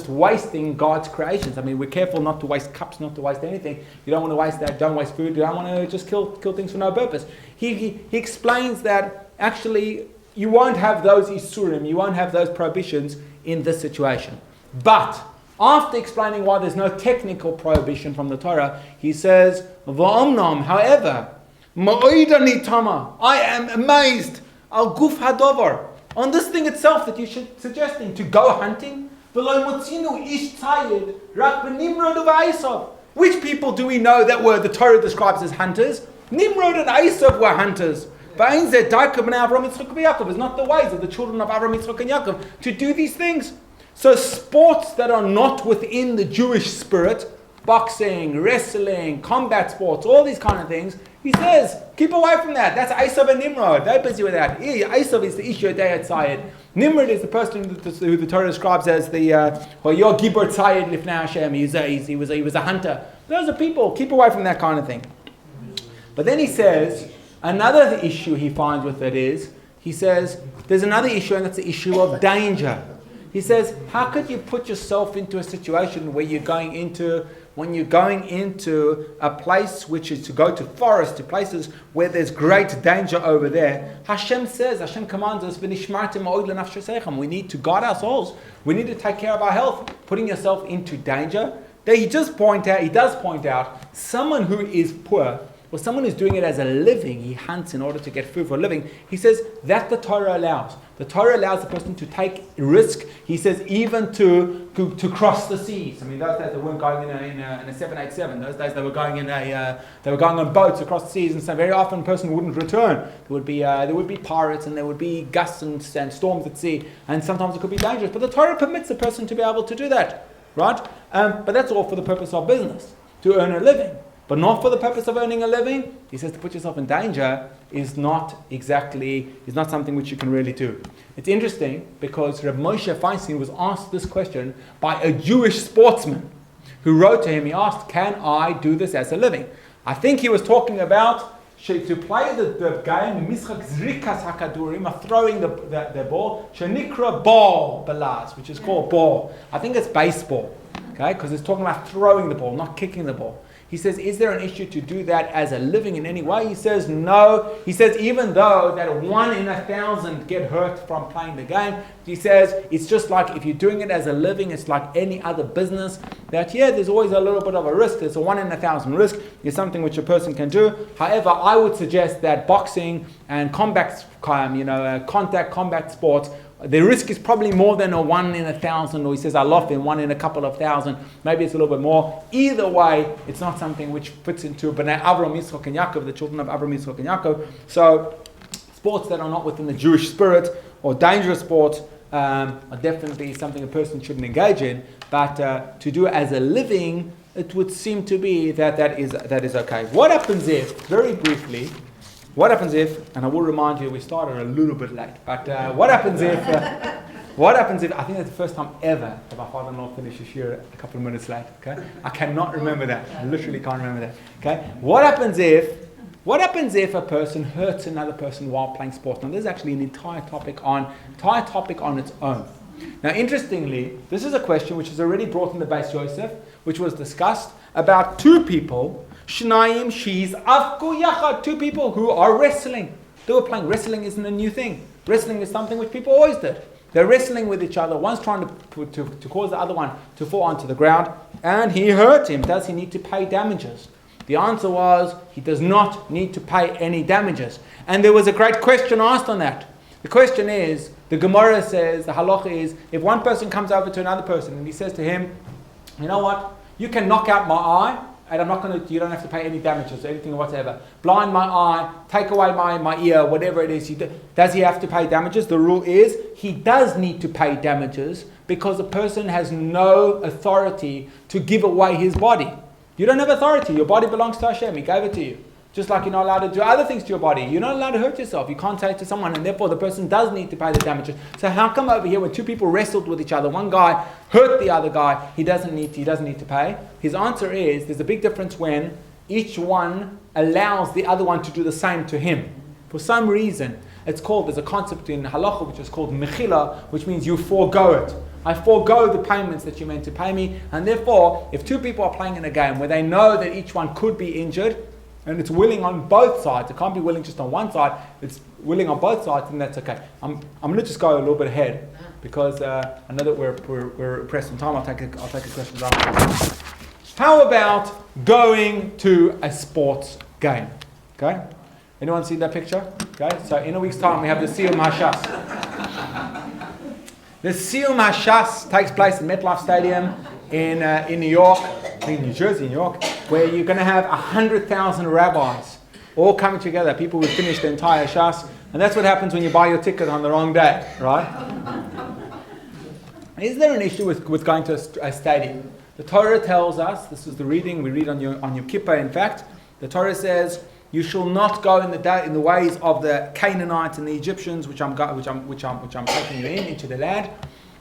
wasting God's creations. I mean, we're careful not to waste cups, not to waste anything. You don't want to waste that, don't waste food, you don't want to just kill things for no purpose. He explains that actually you won't have those isurim, you won't have those prohibitions in this situation. But after explaining why there's no technical prohibition from the Torah, he says, Va'omnom, however, Ma'oidani tama, I am amazed, al guf hadovar, on this thing itself that you're suggesting, to go hunting. Which people do we know that were the Torah describes as hunters? Nimrod and Esav were hunters. It's not the ways of the children of Avram, Yitzchak, and Yaakov to do these things. So sports that are not within the Jewish spirit, boxing, wrestling, combat sports, all these kind of things, he says, keep away from that. That's Esav and Nimrod. They're busy with that. Esav is the Isha Day Tzayed. Nimrod is the person who the Torah describes as the Your Gibor Tzayed Lifnei Hashem. He was a hunter. Those are people. Keep away from that kind of thing. But then he says, another issue he finds with it is, he says, there's another issue, and that's the issue of danger. He says, how could you put yourself into a situation where when you're going into a place which is to go to forests, to places where there's great danger over there? Hashem commands us, we need to guard our souls. We need to take care of our health. Putting yourself into danger. There he does point out, someone who is poor, or someone who's doing it as a living, he hunts in order to get food for a living, he says that the Torah allows. The Torah allows the person to take risk. He says even to cross the seas. I mean, those days they weren't going in a 787. Those days they were going on boats across the seas, and so very often a person wouldn't return. There would be pirates, and there would be gusts and storms at sea, and sometimes it could be dangerous. But the Torah permits a person to be able to do that, right? But that's all for the purpose of business, to earn a living. But not for the purpose of earning a living. He says to put yourself in danger is not something which you can really do. It's interesting because Reb Moshe Feinstein was asked this question by a Jewish sportsman who wrote to him. He asked, can I do this as a living? I think he was talking about to play the game, Mishak Zrikas HaKadurim, of throwing the ball, Shenikra ball balaz, which is called ball. I think it's baseball, okay, because it's talking about throwing the ball, not kicking the ball. He says, is there an issue to do that as a living in any way? He says, no. He says, even though that 1 in 1,000 get hurt from playing the game, he says, it's just like if you're doing it as a living, it's like any other business, that there's always a little bit of a risk. There's a 1 in 1,000 risk. It's something which a person can do. However, I would suggest that boxing and contact combat sports, the risk is probably more than a 1 in 1,000, or he says, I love in 1 in a couple of thousand. Maybe it's a little bit more. Either way, it's not something which fits into Bnei Avram, Yitzchak, and Yaakov, the children of Avram, Yitzchak, and Yaakov. So, sports that are not within the Jewish spirit, or dangerous sports, are definitely something a person shouldn't engage in. But to do it as a living, it would seem to be that is okay. What happens if, very briefly, and I will remind you, we started a little bit late, but what happens if, I think that's the first time ever that my father-in-law finished his year a couple of minutes late, okay? I cannot remember that. I literally can't remember that, okay? What happens if a person hurts another person while playing sports? Now, there's actually an entire topic on its own. Now, interestingly, this is a question which is already brought in the Beis Yosef, which was discussed about two people, Shnayim Shiz Avku Yachad, two people who are wrestling. They were playing. Wrestling isn't a new thing. Wrestling is something which people always did. They're wrestling with each other. One's trying to cause the other one to fall onto the ground, and he hurt him. Does he need to pay damages? The answer was, he does not need to pay any damages. And there was a great question asked on that. The question is, the Gemara says, the halacha is, if one person comes over to another person and he says to him, you know what, You can knock out my eye, and you don't have to pay any damages or anything whatsoever. Blind my eye, take away my ear, whatever it is. Does he have to pay damages? The rule is he does need to pay damages because the person has no authority to give away his body. You don't have authority. Your body belongs to Hashem. He gave it to you. Just like you're not allowed to do other things to your body. You're not allowed to hurt yourself. You can't say it to someone, and therefore the person does need to pay the damages. So how come over here when two people wrestled with each other, one guy hurt the other guy, he doesn't need to pay? His answer is there's a big difference when each one allows the other one to do the same to him. For some reason, there's a concept in halacha which is called mechila, which means you forego it. I forego the payments that you're meant to pay me, and therefore, if two people are playing in a game where they know that each one could be injured, and it's willing on both sides, it can't be willing just on one side, it's willing on both sides, and that's okay. I'm going to just go a little bit ahead, because I know that we're pressed on time. I'll take a question after. How about going to a sports game? Okay? Anyone see that picture? Okay, so in a week's time we have the Siyum Hashas. The Siyum Hashas takes place in MetLife Stadium in New York, in New Jersey, New York, where you're going to have 100,000 rabbis all coming together, people who finish the entire Shas, and that's what happens when you buy your ticket on the wrong day, right? Is there an issue with going to a stadium? The Torah tells us, this is the reading we read on your kippah, in fact, the Torah says, you shall not go in the ways of the Canaanites and the Egyptians, which I'm taking you into the land.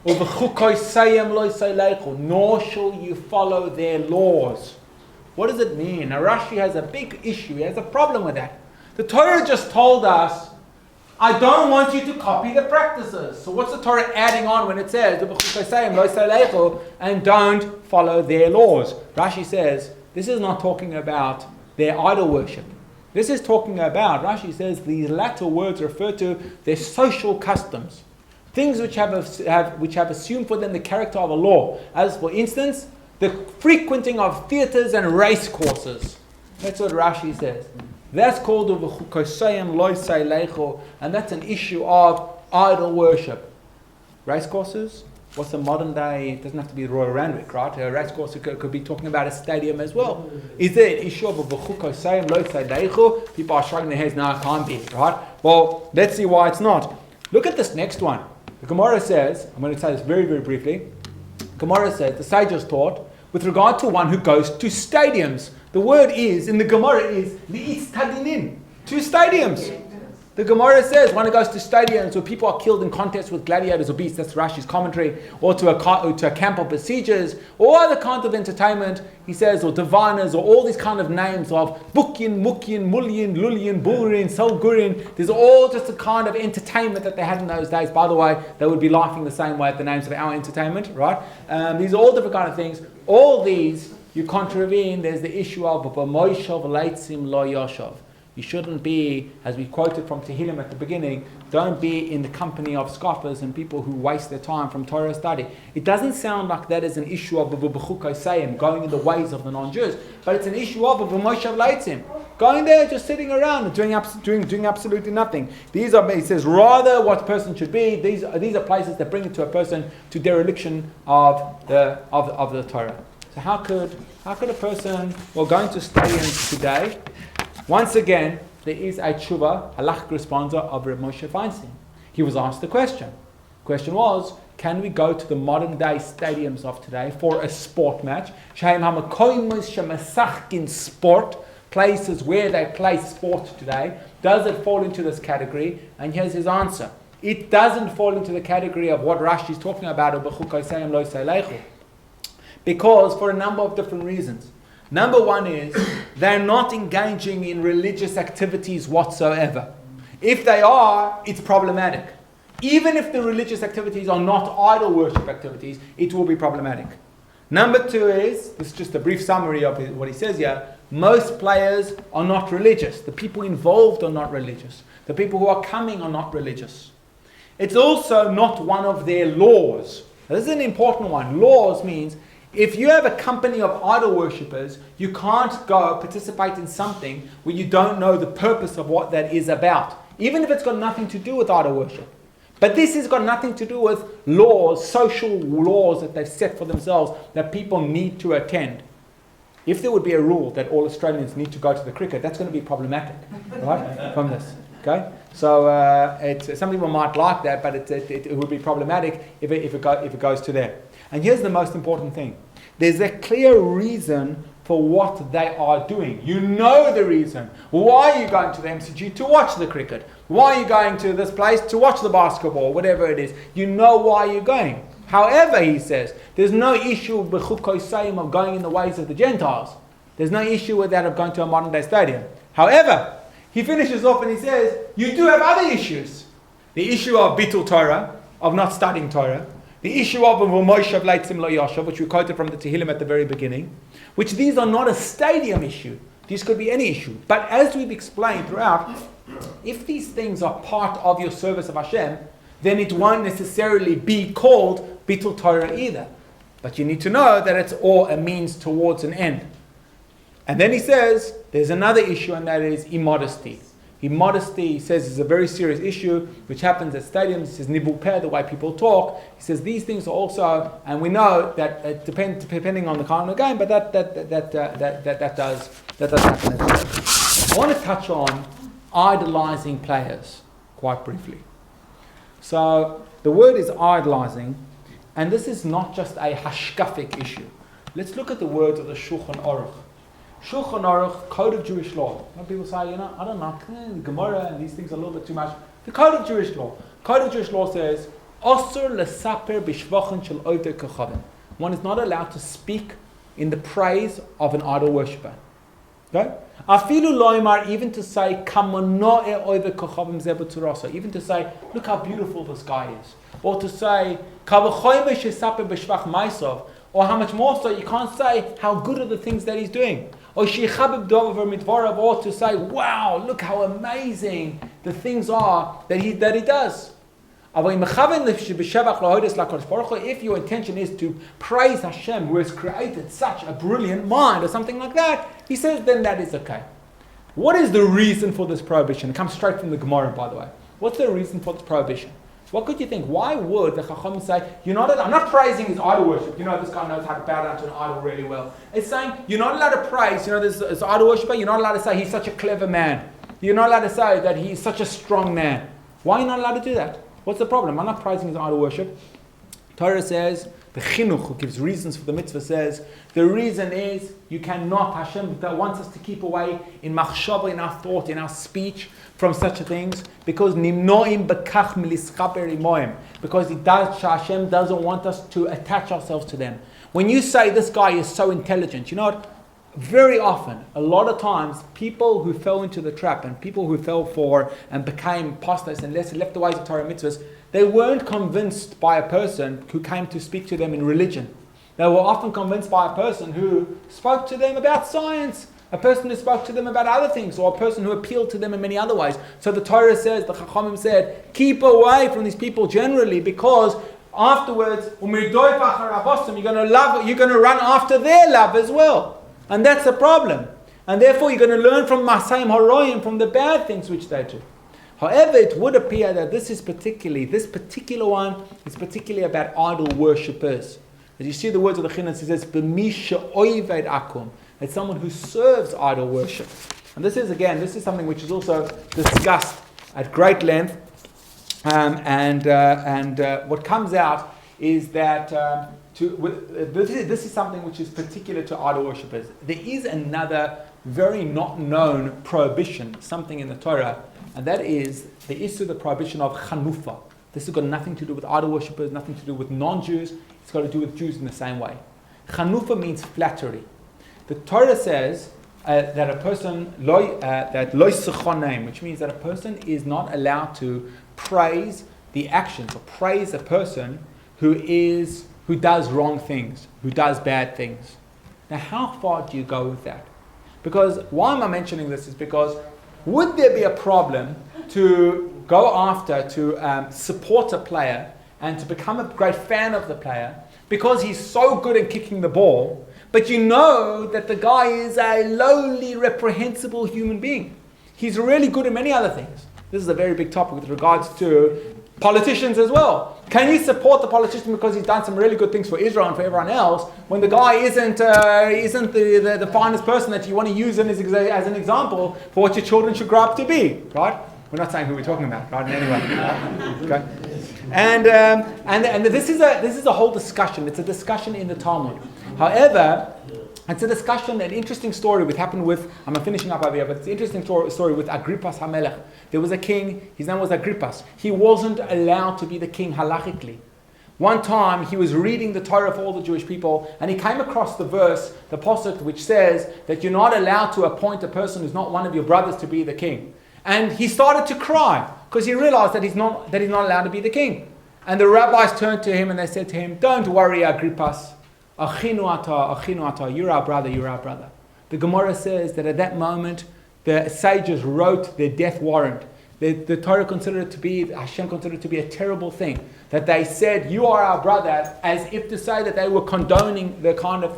Nor shall you follow their laws. What does it mean? Now Rashi has a big issue. He has a problem with that. The Torah just told us, I don't want you to copy the practices. So what's the Torah adding on when it says, and don't follow their laws? Rashi says, this is not talking about their idol worship. This is talking about, Rashi says, these latter words refer to their social customs. Things which have assumed for them the character of a law. As for instance, the frequenting of theaters and race courses. That's what Rashi says. That's called and that's an issue of idol worship. Race courses? What's a modern day? It doesn't have to be Royal Randwick, right? A race course could be talking about a stadium as well. Is there an issue of a people are shrugging their heads, no, it can't be, right? Well, let's see why it's not. Look at this next one. The Gemara says, I'm going to say this very, very briefly. Gemara says, the sages taught, with regard to one who goes to stadiums. The word is, in the Gemara is, li'istadinin, to stadiums. The Gemara says, one who goes to stadiums where people are killed in contests with gladiators or beasts, that's Rashi's commentary, or to a camp of besiegers, or other kinds of entertainment, he says, or diviners, or all these kind of names of Bukin, Mukin, Mulyin, Lulyin, Bulrin, Solgurin. There's all just a kind of entertainment that they had in those days. By the way, they would be laughing the same way at the names of our entertainment, right? These are all different kind of things. All these, you contravene, there's the issue of B'moishav leitzim lo yoshav. You shouldn't be, as we quoted from Tehillim at the beginning, don't be in the company of scoffers and people who waste their time from Torah study. It doesn't sound like that is an issue of going in the ways of the non-Jews, but it's an issue of Moshav Leitzim. Going there, just sitting around and doing absolutely nothing. These are, he says, rather what a person should be. These are places that bring it to a person to dereliction of the Torah. So how could a person, going to stadiums today? Once again, there is a tshuva, halachic responsa of Reb Moshe Feinstein. He was asked the question. The question was, can we go to the modern day stadiums of today for a sport match? Sport, places where they play sport today. Does it fall into this category? And here's his answer. It doesn't fall into the category of what Rashi is talking about, because for a number of different reasons. Number one is, they're not engaging in religious activities whatsoever. If they are, it's problematic. Even if the religious activities are not idol worship activities, it will be problematic. Number two is, this is just a brief summary of what he says here, most players are not religious. The people involved are not religious. The people who are coming are not religious. It's also not one of their laws. Now, this is an important one. Laws means, if you have a company of idol worshippers, you can't go participate in something where you don't know the purpose of what that is about, even if it's got nothing to do with idol worship. But this has got nothing to do with laws, social laws that they've set for themselves that people need to attend. If there would be a rule that all Australians need to go to the cricket, that's going to be problematic, right? From this, okay? So some people might like that, but it would be problematic if it goes to there. And here's the most important thing: there's a clear reason for what they are doing. You know the reason. Why are you going to the MCG? To watch the cricket. Why are you going to this place? To watch the basketball, whatever it is. You know why you're going. However, he says, there's no issue of going in the ways of the Gentiles. There's no issue with that of going to a modern day stadium. However, he finishes off and he says, you do have other issues. The issue of Bitul Torah, of not studying Torah. The issue of Moshav Leitzim Lo Yoshav, which we quoted from the Tehillim at the very beginning, which these are not a stadium issue. These could be any issue. But as we've explained throughout, if these things are part of your service of Hashem, then it won't necessarily be called Bitul Torah either. But you need to know that it's all a means towards an end. And then he says, there's another issue, and that is immodesty. Immodesty, he says, is a very serious issue, which happens at stadiums. He says, nibul peh, the way people talk. He says, these things are also, and we know that depending on the kind of game, but that does happen as well. I want to touch on idolizing players quite briefly. So the word is idolizing, and this is not just a hashkafic issue. Let's look at the words of the Shulchan Aruch. Shulchan Aruch, Code of Jewish Law. Some people say, I don't know, the Gemara and these things are a little bit too much. The Code of Jewish Law. Code of Jewish Law says, Osur lesaper b'shvachin shel ovdei kochavim. One is not allowed to speak in the praise of an idol worshipper. Okay? Afilu loimar, even to say, kamonoe ovdei kochavim ze b'tzurasa. Even to say, look how beautiful this guy is. Or to say, kavachoyme shesaper b'shvach maisov. Or how much more so, you can't say how good are the things that he's doing. Or to say, wow, look how amazing the things are that he does. If your intention is to praise Hashem, who has created such a brilliant mind, or something like that, he says, then that is okay. What is the reason for this prohibition? It comes straight from the Gemara, by the way. What's the reason for this prohibition? What could you think? Why would the Chacham say, I'm not praising his idol worship. This guy knows how to bow down to an idol really well. It's saying, you're not allowed to praise, this idol worshiper, you're not allowed to say he's such a clever man. You're not allowed to say that he's such a strong man. Why are you not allowed to do that? What's the problem? I'm not praising his idol worship. Torah says, the Chinuch, who gives reasons for the mitzvah, says, the reason is you cannot, Hashem wants us to keep away in machshava, in our thought, in our speech, from such things, because nimnoim bekach milischaper imoim, because Hashem doesn't want us to attach ourselves to them. When you say this guy is so intelligent, you know what? Very often, a lot of times, people who fell into the trap and people who fell for and became apostates and left the ways of Torah mitzvahs, they weren't convinced by a person who came to speak to them in religion. They were often convinced by a person who spoke to them about science, a person who spoke to them about other things, or a person who appealed to them in many other ways. So the Torah says, the Chachamim said, keep away from these people generally, because afterwards, you're going to run after their love as well. And that's a problem. And therefore you're going to learn from Masayim Haroyim, from the bad things which they do. However, it would appear that this particular one is particularly about idol worshippers. As you see the words of the Chinuch, it says, B'misha oived akum. It's someone who serves idol worship. And this is something which is also discussed at great length. What comes out is that this is something which is particular to idol worshippers. There is another very not known prohibition, something in the Torah, and that is the issue, the prohibition of chanufa. This has got nothing to do with idol worshippers, nothing to do with non-Jews. It's got to do with Jews in the same way. Chanufa means flattery. The Torah says that a person that lo yisechonem, which means that a person is not allowed to praise the actions or praise a person who does wrong things, who does bad things. Now, how far do you go with that? Because why am I mentioning this is because would there be a problem to go after, to support a player and to become a great fan of the player because he's so good at kicking the ball, but you know that the guy is a lowly, reprehensible human being. He's really good at many other things. This is a very big topic with regards to Politicians as well. Can you support the politician because he's done some really good things for Israel and for everyone else, when the guy isn't the finest person that you want to use as an example for what your children should grow up to be, right? We're not saying who we're talking about, right? Anyway, okay. And this is a whole discussion. It's a discussion in the Talmud. However, it's a discussion, an interesting story which happened with, I'm finishing up over here, but it's an interesting story with Agrippas HaMelech. There was a king, his name was Agrippas. He wasn't allowed to be the king halachically. One time he was reading the Torah for all the Jewish people, and he came across the verse, the pasuk, which says that you're not allowed to appoint a person who's not one of your brothers to be the king. And he started to cry because he realized that he's not allowed to be the king. And the rabbis turned to him and they said to him, "Don't worry, Agrippas. Achinu ata, you're our brother, you're our brother." The Gemara says that at that moment, the sages wrote their death warrant. The Torah considered it to be, Hashem considered it to be a terrible thing. That they said, "You are our brother," as if to say that they were condoning the kind of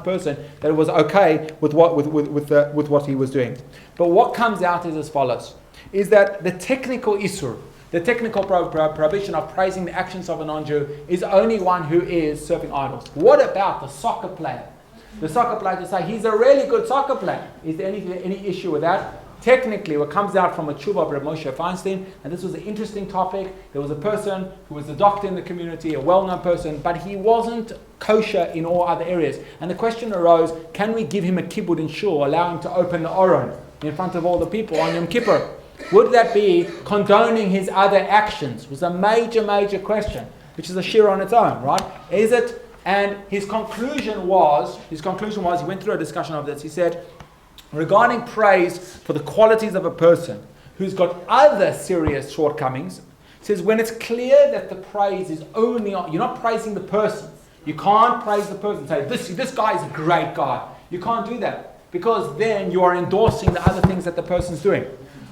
person that was okay with what he was doing. But what comes out is as follows: is that the technical isur, the technical prohibition of praising the actions of a non-Jew, is only one who is serving idols. What about the soccer player? The soccer player, to say he's a really good soccer player. Is there any issue with that? Technically, what comes out from a tshuva of Rabbi Moshe Feinstein, and this was an interesting topic. There was a person who was a doctor in the community, a well-known person, but he wasn't kosher in all other areas. And the question arose, can we give him a kibbud in shul, allow him to open the Oron in front of all the people on Yom Kippur? Would that be condoning his other actions? It was a major question, which is a shir on its own, right? Is it? And his conclusion was, he went through a discussion of this. He said, regarding praise for the qualities of a person who's got other serious shortcomings, he says when it's clear that the praise is only on, you're not praising the person. You can't praise the person and say, this guy is a great guy. You can't do that, because then you are endorsing the other things that the person's doing.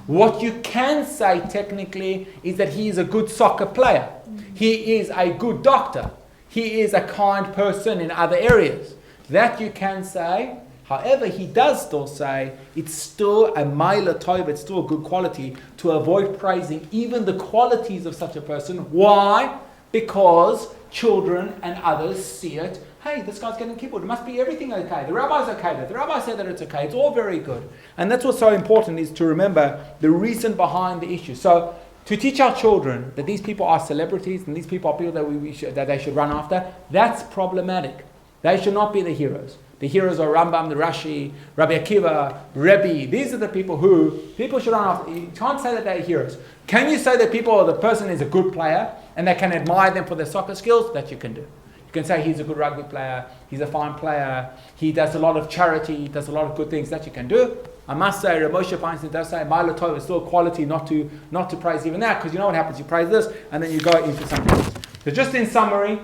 What you can say technically is that he is a good soccer player. He is a good doctor. He is a kind person in other areas. That you can say. However, he does still say it's still a maila tov, it's still a good quality to avoid praising even the qualities of such a person. Why? Because children and others see it. Hey, this guy's getting kibbud. It must be everything okay. The rabbi's okay. The rabbi said that it's okay. It's all very good. And that's what's so important, is to remember the reason behind the issue. So, to teach our children that these people are celebrities and these people are people that they should run after, that's problematic. They should not be the heroes. The heroes are Rambam, the Rashi, Rabbi Akiva, Rebbe. These are the people who people should run after. You can't say that they're heroes. Can you say that the person is a good player and they can admire them for their soccer skills? That you can do. You can say he's a good rugby player, he's a fine player, he does a lot of charity, he does a lot of good things. That you can do. I must say, Rabbi Moshe Feinstein does say, Ma'ala Tov is still a quality not to praise even that, because you know what happens, you praise this, and then you go into something else. So just in summary,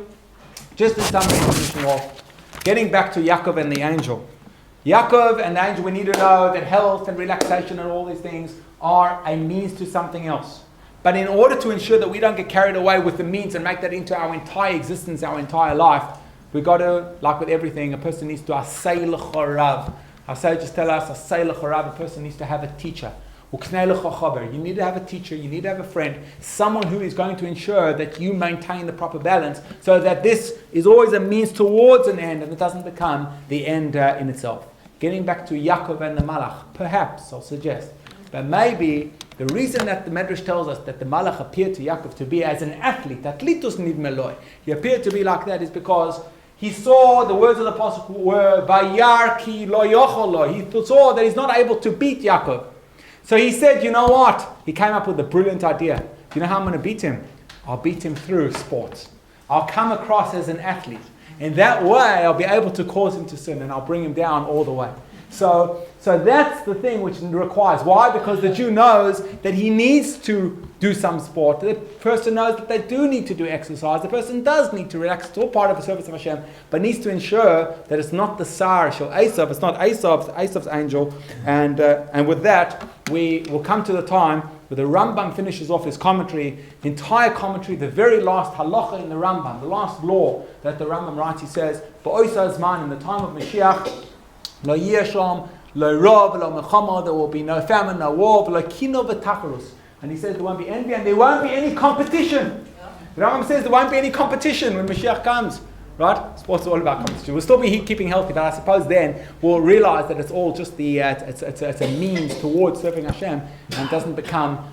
finishing off, getting back to Yaakov and the angel. Yaakov and the angel, we need to know that health and relaxation and all these things are a means to something else. But in order to ensure that we don't get carried away with the means and make that into our entire existence, our entire life, we've got to, like with everything, a person needs to asay l'chorav. Our sages tell us, asay l'chorav, a person needs to have a teacher. You need to have a teacher, you need to have a friend, someone who is going to ensure that you maintain the proper balance, so that this is always a means towards an end and it doesn't become the end in itself. Getting back to Yaakov and the Malach, perhaps, I'll suggest, but maybe the reason that the Medrash tells us that the Malach appeared to Yaakov to be as an athlete, atlitus nid meloi, he appeared to be like that, is because he saw the words of the Apostle were Vayar ki lo yochol lo. He saw that he's not able to beat Yaakov. So he said, you know what? He came up with a brilliant idea. Do you know how I'm going to beat him? I'll beat him through sports. I'll come across as an athlete. In that way, I'll be able to cause him to sin and I'll bring him down all the way. So that's the thing which requires. Why? Because the Jew knows that he needs to do some sport. The person knows that they do need to do exercise. The person does need to relax. It's all part of the service of Hashem, but needs to ensure that it's not the Sar Shel Esav. It's not Esav's angel. And with that, we will come to the time where the Rambam finishes off his commentary, entire commentary, the very last halacha in the Rambam, the last law that the Rambam writes. He says, "Ba'oisa zman, in the time of Mashiach, lo yesham, lo rav, lo mechama, there will be no famine, no war, lo kino v'tacharus. And he says there won't be envy and there won't be any competition. The Rambam says there won't be any competition when Mashiach comes. Right? Sports are all about competition. We'll still be keeping healthy, but I suppose then we'll realize that it's all just it's a means towards serving Hashem and doesn't become